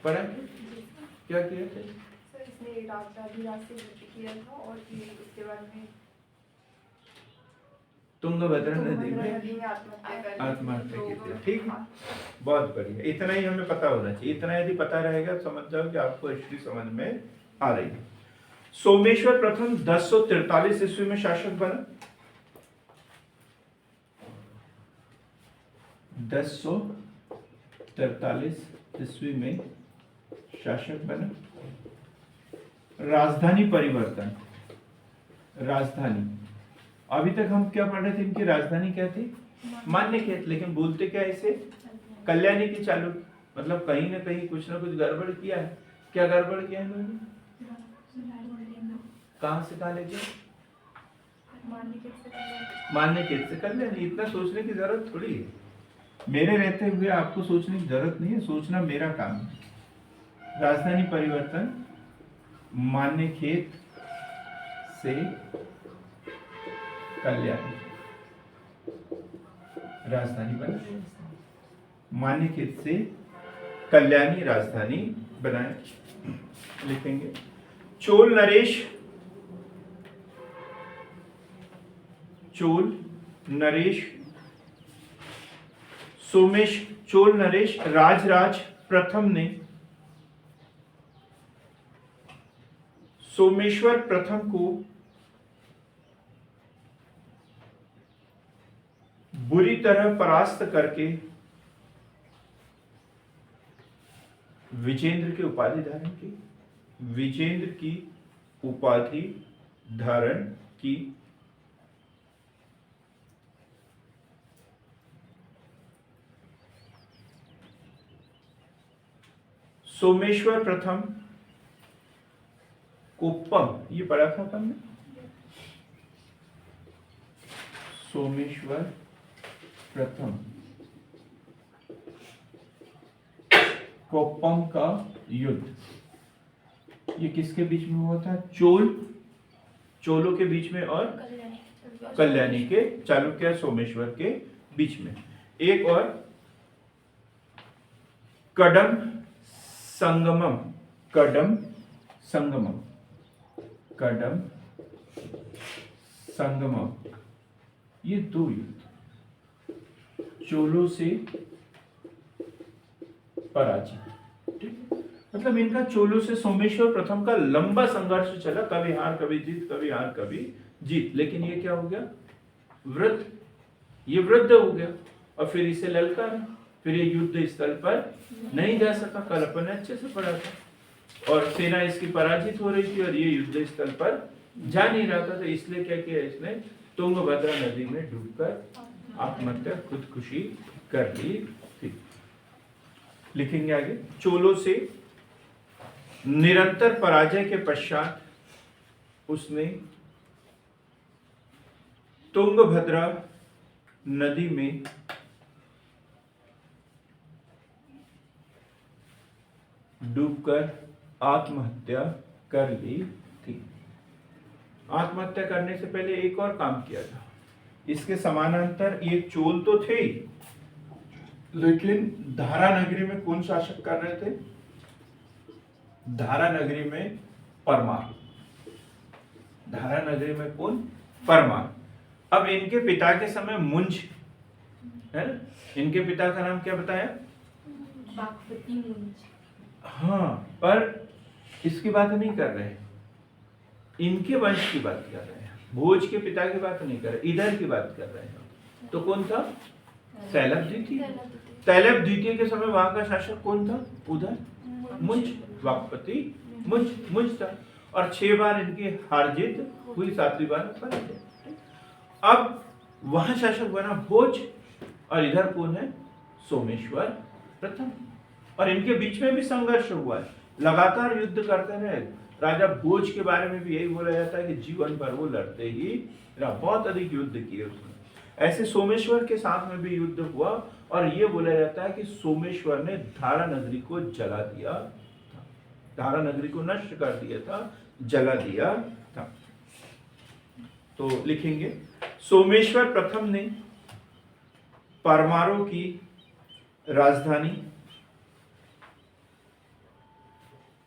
पढ़ा है? क्या किया था? सर इसने राजा से युद्ध किया था और फिर उसके बाद में तुंगभद्रा नदी तुंगभद्रा में नदी में आत्महत्या की थी। ठीक है, बहुत बढ़िया, इतना ही हमें पता होना चाहिए। इतना यदि पता रहेगा समझ जाओ कि आपको हिस्ट्री समझ में आ रही है। सोमेश्वर प्रथम 1043 ईस्वी में शासक बना। 1043 ईस्वी में शासक बना। राजधानी परिवर्तन, राजधानी, अभी तक हम क्या पढ़ रहे थे, इनकी राजधानी क्या थी, मान्यखेत, लेकिन बोलते क्या इसे, कल्याणी की चालुक्य। मतलब कहीं ना कहीं कुछ ना कुछ गड़बड़ किया है। क्या गड़बड़ किया है इन्होंने, कहां से कहां ले गए, मान्यखेत से कल्याणी। इतना सोचने की जरूरत थोड़ी है, मेरे रहते हुए आपको सोचने की जरूरत नहीं है, सोचना मेरा काम है। राजधानी परिवर्तन, मान्यखेत से कल्याणी, राजधानी बना, मान्यखेत से कल्याणी राजधानी बनाए। लिखेंगे चोल नरेश, चोल नरेश सोमेश, चोल नरेश राजराज प्रथम ने सोमेश्वर प्रथम को बुरी तरह परास्त करके विजेंद्र की उपाधि धारण की, विजेंद्र की उपाधि धारण की। सोमेश्वर प्रथम कोप्पम, ये पढ़ा था अपन ने, सोमेश्वर प्रथम कोप्पम का युद्ध, ये किसके बीच में हुआ था, चोलों के बीच में और कल्याणी के, चालुक्य सोमेश्वर के बीच में। एक और कदम संगमम, कदम संगमम, कदम संगमम, ये दो युद्ध, चोलों से पराजित। ठीक है, मतलब इनका चोलों से सोमेश्वर प्रथम का लंबा संघर्ष चला, कभी हार कभी जीत, कभी हार कभी जीत, लेकिन ये क्या हो गया, वृद्ध, ये वृद्ध हो गया और फिर इसे ललकारा, फिर ये युद्ध स्थल पर नहीं जा सका। कल अपन ने अच्छे से पढ़ा था, और सेना इसकी पराजित हो रही थी और ये युद्ध स्थल पर जा नहीं रहा था, तो इसलिए क्या किया इसने, तुंगभद्रा नदी में डूबकर आत्महत्या, खुदकुशी कर ली थी। लिखेंगे आगे, चोलों से निरंतर पराजय के पश्चात उसने तुंगभद्रा नदी में डूबकर आत्महत्या कर ली थी। आत्महत्या करने से पहले एक और काम किया था, इसके समानांतर ये चोल तो थे ही, लेकिन धारा नगरी में कौन शासक कर रहे थे, धारा नगरी में परमार, धारा नगरी में कौन, परमार। अब इनके पिता के समय मुंज है ना, इनके पिता का नाम क्या बताया, बागपति मुंज। हाँ, पर इसकी बात नहीं कर रहे, इनके वंश की बात कर रहे हैं, भोज के पिता की बात नहीं कर रहे, इधर की बात कर रहे हैं। तो कौन था, तैलप द्वितीय। तैलप द्वितीय के समय वहां का शासक कौन था, उधर मुंज, वाकपति मुंज था, और 6 बार इनकी हार जीत हुई, 7वीं बार पराजय। अब वहां शासक बना भोज, और इधर कौन है, सोमेश्वर प्रथम, और इनके बीच में भी संघर्ष हुआ है, लगातार युद्ध करते रहे। राजा भोज के बारे में भी यही बोला जाता है कि जीवन भर वो लड़ते ही रहा, बहुत अधिक युद्ध किए उसने। ऐसे सोमेश्वर के साथ में भी युद्ध हुआ, और ये बोला जाता है कि सोमेश्वर ने धारा नगरी को जला दिया था, धारा नगरी को नष्ट कर दिया था, जला दिया था। तो लिखेंगे, सोमेश्वर प्रथम ने परमारों की राजधानी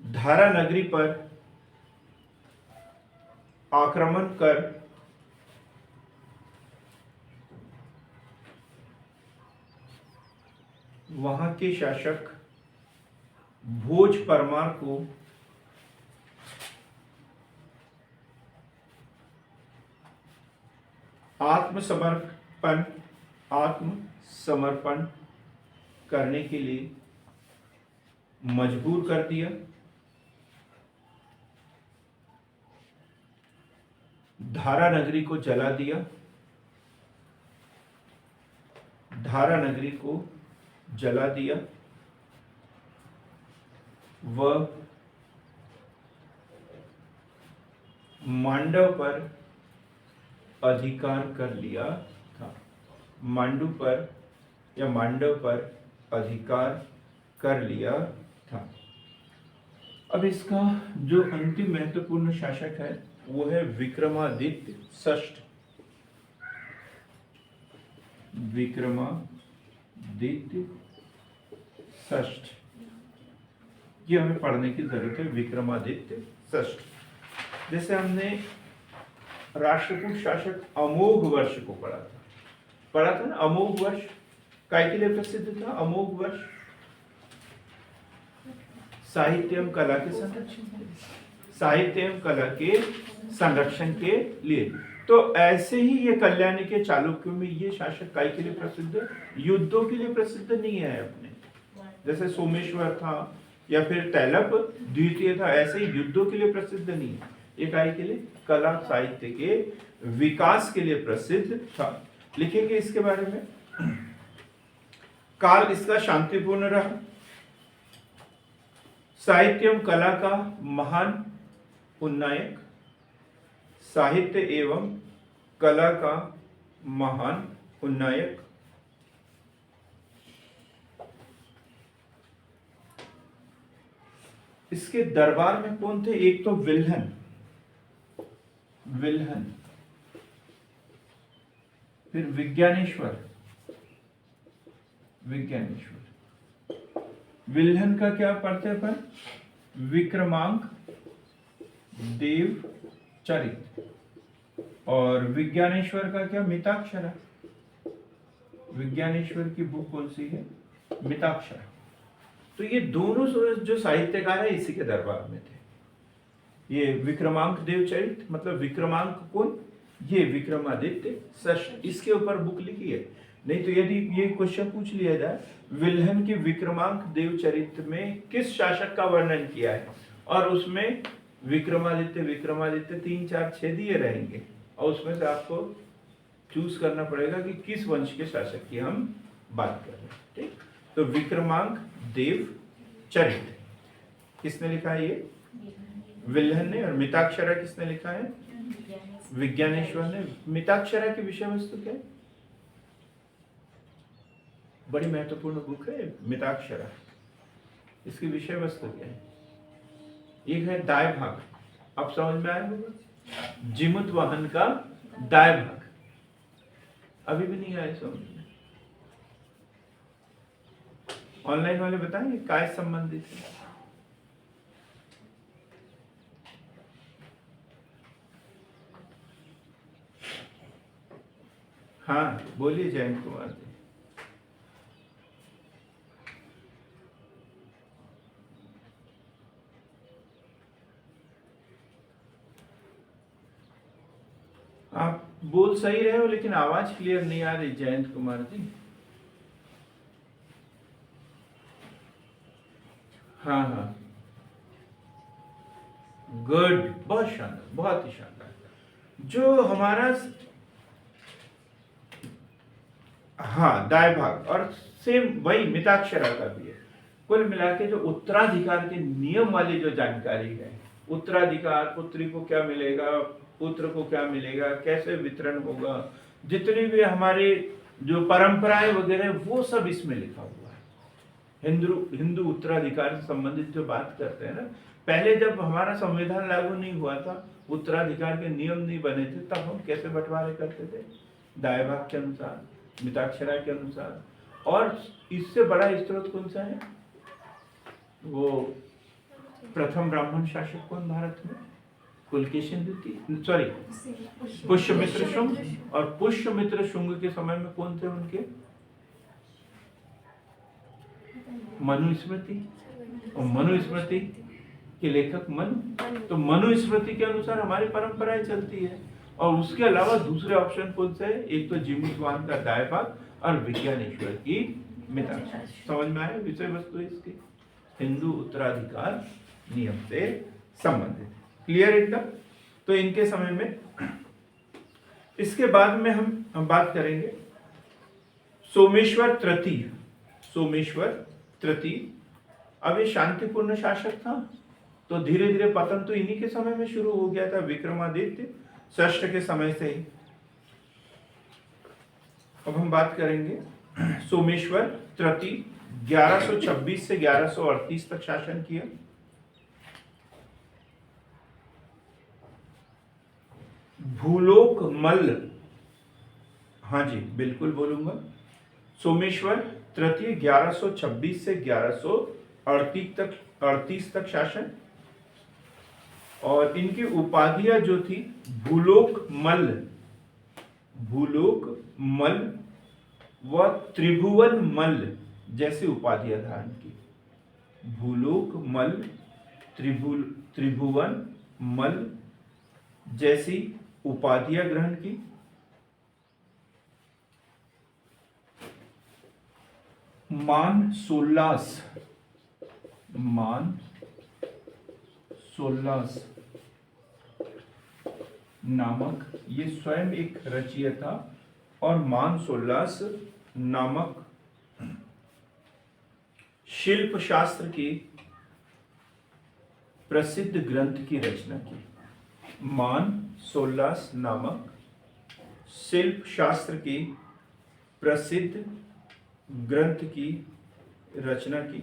धारा नगरी पर आक्रमण कर वहां के शासक भोज परमार को आत्मसमर्पण करने के लिए मजबूर कर दिया। धारा नगरी को जला दिया। धारा नगरी को जला दिया। वह मांडव पर अधिकार कर लिया था। मांडू पर या मांडव पर अधिकार कर लिया था। अब इसका जो अंतिम महत्वपूर्ण शासक है वो है विक्रमादित्य षष्ठ। विक्रमादित्य षष्ठ, ये हमें पढ़ने की जरूरत है। विक्रमादित्य षष्ठ, जैसे हमने राष्ट्रकूट शासक अमोघ वर्ष को पढ़ा था ना। अमोघ वर्ष काय के लिए प्रसिद्ध था? अमोघ वर्ष साहित्य एवं कला के संरक्षण, साहित्य एवं कला के संरक्षण के लिए। तो ऐसे ही ये कल्याणी के चालुक्यों में ये शासक काय के लिए प्रसिद्ध है? युद्धों के लिए प्रसिद्ध नहीं है अपने, जैसे सोमेश्वर था या फिर तैलप द्वितीय था, ऐसे ही युद्धों के लिए प्रसिद्ध नहीं है। ये काय के लिए? कला साहित्य के विकास के लिए प्रसिद्ध था। लिखेंगे इसके बारे में। काल इसका शांतिपूर्ण रहा। साहित्य एवं कला का महान उन्नायक, साहित्य एवं कला का महान उन्नायक। इसके दरबार में कौन थे? एक तो विल्हन, फिर विज्ञानेश्वर। विल्हन का क्या पढ़ते हैं अपन? विक्रमांक देव चरित। और विज्ञानेश्वर का क्या? मिताक्षरा। विज्ञानेश्वर की बुक कौन सी है? मिताक्षरा। तो ये दोनों जो साहित्यकार है इसी के दरबार में थे। ये विक्रमांक देवचरित मतलब विक्रमांक कौन? ये विक्रमादित्य षष्ठ, इसके ऊपर बुक लिखी है। नहीं तो यदि ये क्वेश्चन पूछ लिया जाए विल्हन के विक्रमांक देवचरित में किस शासक का वर्णन किया है, और उसमें विक्रमादित्य 3 4 6 दिए रहेंगे, और उसमें से आपको चूज करना पड़ेगा कि किस वंश के शासक की हम बात कर रहे हैं। ठीक, तो विक्रमांक देव चरित किसने लिखा है? ये विल्हन ने। और मिताक्षरा किसने लिखा है? विज्ञानेश्वर ने। मिताक्षरा की विषय वस्तु क्या है? बड़ी महत्वपूर्ण बुक है मिताक्षरा। इसकी विषय वस्तु क्या है? एक है दाय भाग, अब समझ में आया होगा, जिमुत वाहन का दाय भाग। अभी भी नहीं आया समझ में? ऑनलाइन वाले बताएंगे काय संबंधित है? हाँ बोलिए जयंत कुमार जी। आप बोल सही रहे हो लेकिन आवाज क्लियर नहीं आ रही जयंत कुमार जी। हाँ हाँ गुड, बहुत शानदार, बहुत ही शानदार। जो हमारा हाँ दाय भाग, और सेम वही मिताक्षरा का भी है। कुल मिला के जो उत्तराधिकार के नियम वाली जो जानकारी है, उत्तराधिकार, पुत्री को क्या मिलेगा, पुत्र को क्या मिलेगा, कैसे वितरण होगा, जितनी भी हमारे जो परंपराएं वगैरह वो सब इसमें लिखा हुआ है। हिंदू उत्तराधिकार से संबंधित जो बात करते हैं ना, पहले जब हमारा संविधान लागू नहीं हुआ था, उत्तराधिकार के नियम नहीं बने थे, तब हम कैसे बंटवारे करते थे? दाय भाग के अनुसार, मिताक्षरा के अनुसार। और इससे बड़ा स्रोत कौन सा है? वो प्रथम ब्राह्मण शासक कौन भारत में? पुलकेशिन द्वितीय, सॉरी पुष्यमित्र शुंग। और पुष्यमित्र शुंग के समय में कौन थे उनके? मनुस्मृति, और मनुस्मृति के लेखक मनु, तो मनुस्मृति के अनुसार हमारी परंपराएं चलती है। और उसके अलावा दूसरे ऑप्शन कौन से है? एक तो जीमूतवान का दाएं भाग और विज्ञानेश्वर की मिताक्षरा। समझ में आया विषय वस्तु इसकी? हिंदू उत्तराधिकार नियम से संबंधित। क्लियर एकदम? तो इनके समय में, इसके बाद में हम बात करेंगे सोमेश्वर तृतीय। सोमेश्वर तृतीय, अब ये शांतिपूर्ण शासक था, तो धीरे धीरे पतन तो इन्हीं के समय में शुरू हो गया था, विक्रमादित्य षष्ठ के समय से ही। अब हम बात करेंगे सोमेश्वर तृतीय 1126 से 1138 तक शासन किया। भूलोक मल्ल, हाँ जी बिल्कुल बोलूंगा, सोमेश्वर तृतीय 1126 से 1138 तक शासन। और इनकी उपाधियां जो थी भूलोक मल्ल, भूलोक मल्ल व त्रिभुवन मल्ल जैसी उपाधियां धारण की। भूलोक मल्ल, त्रिभुवन मल्ल जैसी उपाधियां ग्रहण की। मान सोल्लास नामक, ये स्वयं एक रचयिता और मान सोल्लास नामक शिल्प शास्त्र की प्रसिद्ध ग्रंथ की रचना की। मान सोल्लास नामक शिल्प शास्त्र की प्रसिद्ध ग्रंथ की रचना की।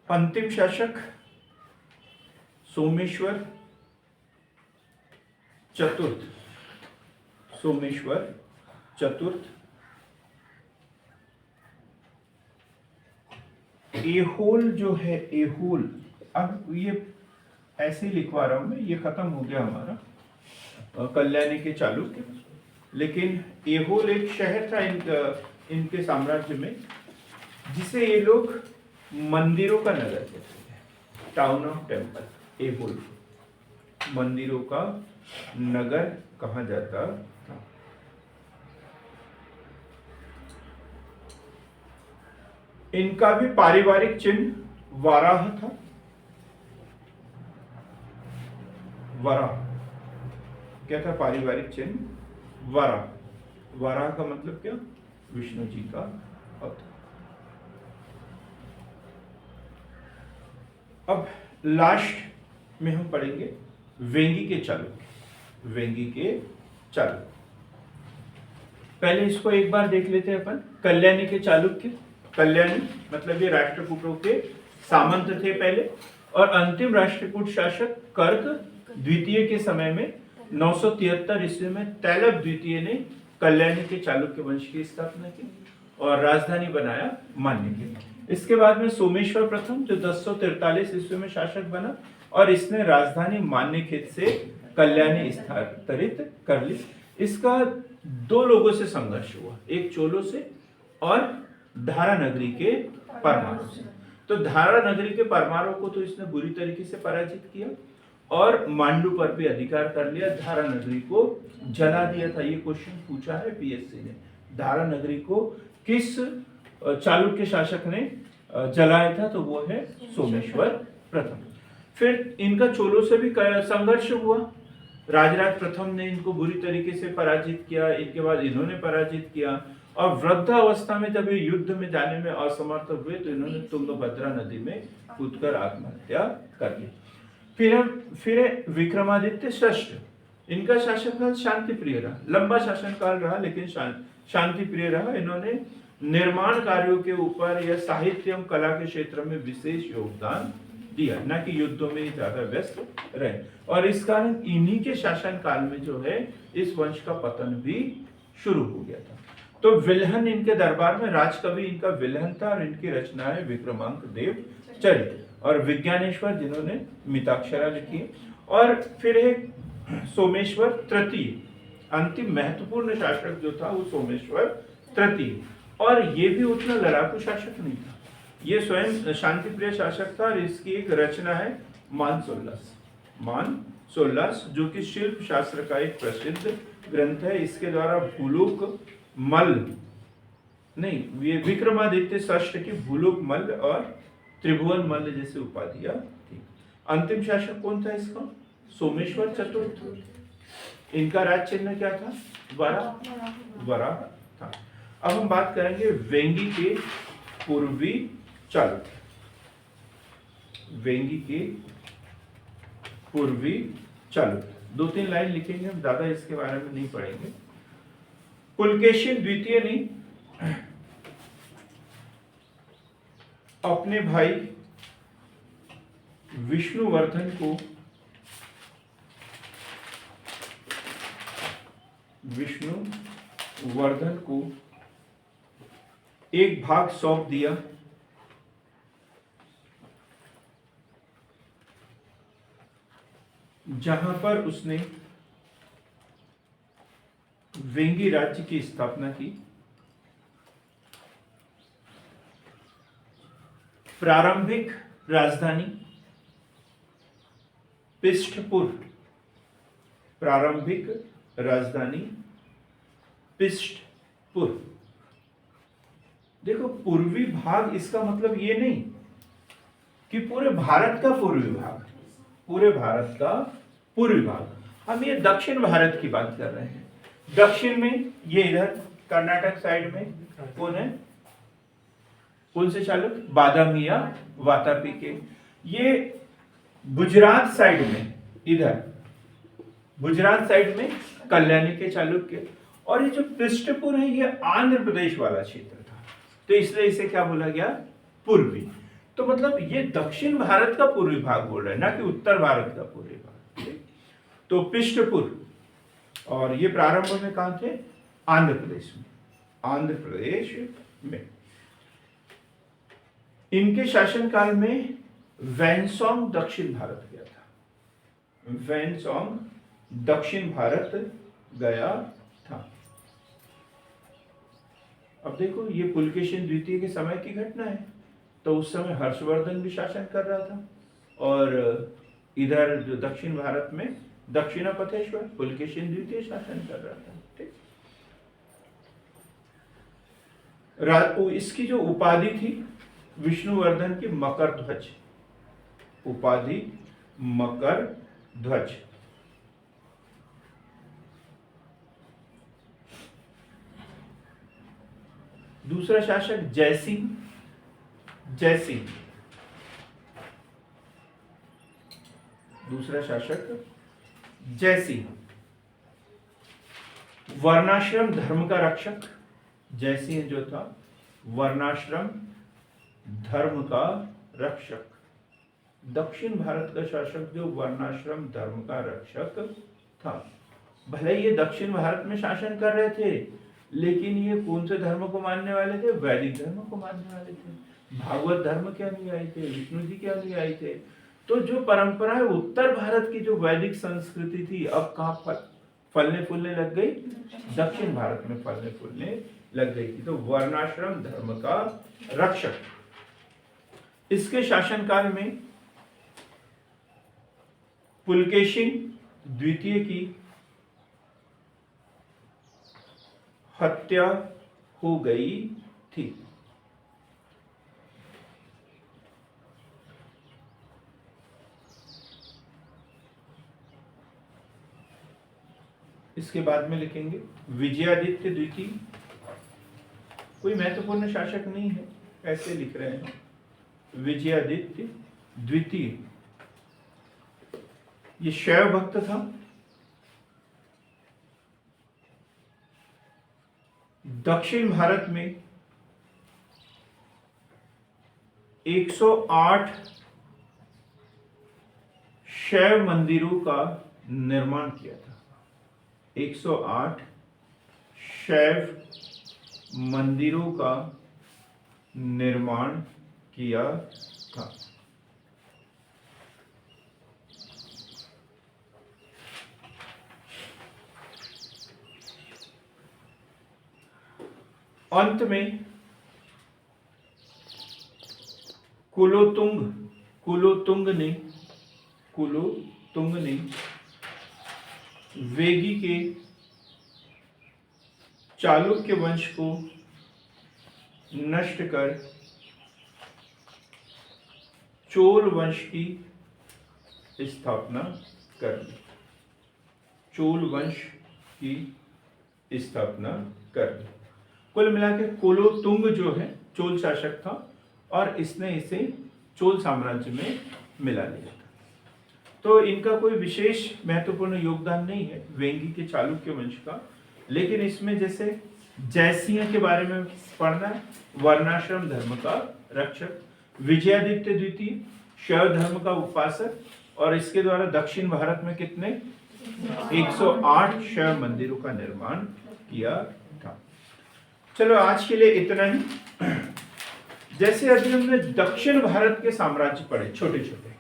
अंतिम शासक सोमेश्वर चतुर्थ, सोमेश्वर चतुर्थ एहोल जो है, एहोल, अब ये ऐसे ही लिखवा रहा हूं मैं, ये खत्म हो गया हमारा कल्याणी के चालुक्य, लेकिन एहोल एक शहर था इनके साम्राज्य में, जिसे ये लोग मंदिरों का नगर कहते हैं, टाउन ऑफ टेम्पल। एहोल मंदिरों का नगर कहा जाता था। इनका भी पारिवारिक चिन्ह वराह था। वराह क्या था? पारिवारिक चिन्ह वराह। वराह का मतलब क्या? विष्णु जी का अवतार। अब लास्ट में हम पढ़ेंगे वेंगी के चालुक्य। वेंगी के चालुक्य, पहले इसको एक बार देख लेते हैं अपन। कल्याणी के चालुक्य, कल्याणी मतलब ये राष्ट्रकूटों के सामंत थे पहले, और अंतिम राष्ट्रकूट शासक कर्क द्वितीय के समय में 973 ईस्वी में तैलभ द्वितीय ने कल्याणी के चालुक्य वंश की स्थापना की और राजधानी बनाया मान्य की। इसके बाद में सोमेश्वर प्रथम जो 1043 ईस्वी में शासक बना, और इसने राजधानी मान्यखेत से कल्याणी स्थानांतरित कर ली। इसका दो लोगों से संघर्ष हुआ, एक चोलों से और धारा नगरी के परमारों से। तो धारा नगरी के परमारों को तो इसने बुरी तरीके से पराजित किया और मांडू पर भी अधिकार कर लिया। धारा नगरी को जला दिया था। ये क्वेश्चन पूछा है पीएससी ने, धारा नगरी को किस चालुक्य शासक ने जलाया था? तो वो है सोमेश्वर प्रथम। फिर इनका चोलों से भी संघर्ष हुआ। राजराज प्रथम ने इनको बुरी तरीके से पराजित किया, इनके बाद इन्होंने पराजित किया, और वृद्धावस्था में जब ये युद्ध में जाने में असमर्थ हुए तो इन्होंने तुंगभद्रा नदी में कूदकर आत्महत्या कर ली। फिर विक्रमादित्य षष्ठ, इनका शासनकाल शांति प्रिय रहा, लंबा शासनकाल रहा, लेकिन शांति प्रिय रहा। इन्होंने निर्माण कार्यों के ऊपर या साहित्य एवं कला के क्षेत्र में विशेष योगदान दिया, न कि युद्धों में ज्यादा व्यस्त रहे। और इस कारण इन्हीं के शासन काल में जो है इस वंश का पतन भी शुरू हो गया था। तो विल्हन इनके दरबार में राजकवि इनका विल्हन था, और इनकी रचना है विक्रमांक देव चरित और विज्ञानेश्वर जिन्होंने मिताक्षरा लिखी। और फिर है सोमेश्वर तृतीय। अंतिम महत्वपूर्ण शासक जो था वो सोमेश्वर तृतीय, और ये भी उतना लड़ाकू शासक नहीं था, ये स्वयं शांति प्रिय शासक था। और इसकी एक रचना है मानसोल्लास, जो कि शिल्प शास्त्र का एक प्रसिद्ध ग्रंथ है। इसके द्वारा भूलोक मल्ल नहीं, ये विक्रमादित्य षष्ठ की भूलोक मल्ल और त्रिभुवन मल्ल जैसी उपाधियां थी। अंतिम शासक कौन था इसका? सोमेश्वर चतुर्थ। इनका राज चिन्ह क्या था? वराह था। अब हम बात करेंगे वेंगी के पूर्वी चालुक्य। वेंगी के पूर्वी चालुक्य, 2-3 लाइन लिखेंगे हम, ज्यादा इसके बारे में नहीं पढ़ेंगे। पुलकेशिन द्वितीय ने अपने भाई विष्णुवर्धन को एक भाग सौंप दिया, जहां पर उसने वेंगी राज्य की स्थापना की। प्रारंभिक राजधानी पिष्ठपुर, प्रारंभिक राजधानी पिष्ठपुर। देखो, पूर्वी भाग, इसका मतलब ये नहीं कि पूरे भारत का पूर्वी भाग, पूरे भारत का पूर्वी भाग, हम ये दक्षिण भारत की बात कर रहे हैं। दक्षिण में ये इधर कर्नाटक साइड में कौन है, कौन से चालुक्य? बादामी या वातापी के। ये गुजरात साइड में, इधर गुजरात साइड में कल्याणी के चालुक्य। और ये जो पृष्ठपुर है, ये आंध्र प्रदेश वाला क्षेत्र था, तो इसलिए इसे क्या बोला गया? पूर्वी। तो मतलब ये दक्षिण भारत का पूर्वी भाग बोल रहे हैं, ना कि उत्तर भारत का पूर्वी भाग। तो पृष्ठपुर, और ये प्रारंभ में कहां थे? आंध्र प्रदेश में, आंध्र प्रदेश में। इनके शासनकाल में वैनसोंग दक्षिण भारत गया था, वैनसोंग दक्षिण भारत गया था। अब देखो, ये पुलकेशिन द्वितीय के समय की घटना है, तो उस समय हर्षवर्धन भी शासन कर रहा था, और इधर जो दक्षिण भारत में दक्षिणापथेश्वर पुलकेशिन द्वितीय शासन कर रहा था। ठीक, इसकी जो उपाधि थी विष्णुवर्धन की मकर ध्वज, उपाधि मकर ध्वज। दूसरा शासक जयसिंह, दूसरा शासक जयसिंह, वर्णाश्रम धर्म का रक्षक। जयसिंह जो था वर्णाश्रम धर्म का रक्षक, दक्षिण भारत का शासक जो वर्णाश्रम धर्म का रक्षक था। भले ये दक्षिण भारत में शासन कर रहे थे, लेकिन ये कौन से धर्म को मानने वाले थे? वैदिक धर्म को मानने वाले थे। भागवत धर्म के अनुयायी थे, विष्णु जी के अनुयायी थे। तो जो परंपरा है उत्तर भारत की, जो वैदिक संस्कृति थी, अब कहां फलने फूलने लग गई? दक्षिण भारत में फलने फूलने लग गई थी। तो वर्णाश्रम धर्म का रक्षक। इसके शासनकाल में पुलकेशिन द्वितीय की हत्या हो गई थी। इसके बाद में लिखेंगे विजयादित्य द्वितीय, कोई महत्वपूर्ण शासक नहीं है, ऐसे लिख रहे हैं। विजयादित्य द्वितीय ये शैव भक्त था। दक्षिण भारत में 108 शैव मंदिरों का निर्माण किया था। 108 शैव मंदिरों का निर्माण किया था। अंत में कुलोतुंग ने वेगी के चालुक्य वंश को नष्ट कर चोल वंश की स्थापना कर दी। चोल वंश की स्थापना कर दी। कुल मिलाकर कुलोतुंग जो है चोल शासक था और इसने इसे चोल साम्राज्य में मिला लिया था। तो इनका कोई विशेष महत्वपूर्ण योगदान नहीं है वेंगी के चालुक्य वंश का, लेकिन इसमें जैसे जयसिंह के बारे में पढ़ना है, वर्णाश्रम धर्म का रक्षक, विजयादित्य द्वितीय शैव धर्म का उपासक, और इसके द्वारा दक्षिण भारत में कितने 108 शैव मंदिरों का निर्माण किया था। चलो आज के लिए इतना ही। जैसे अभी हमने दक्षिण भारत के साम्राज्य पढ़े छोटे छोटे,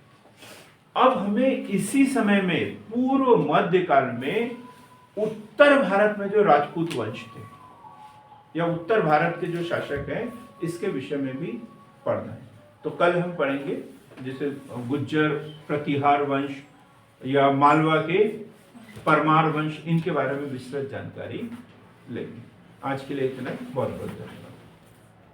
अब हमें इसी समय में पूर्व मध्यकाल में उत्तर भारत में जो राजपूत वंश थे या उत्तर भारत के जो शासक हैं इसके विषय में भी पढ़ना है। तो कल हम पढ़ेंगे जैसे गुज्जर प्रतिहार वंश या मालवा के परमार वंश, इनके बारे में विस्तृत जानकारी लेंगे। आज के लिए इतना, बहुत बहुत धन्यवाद।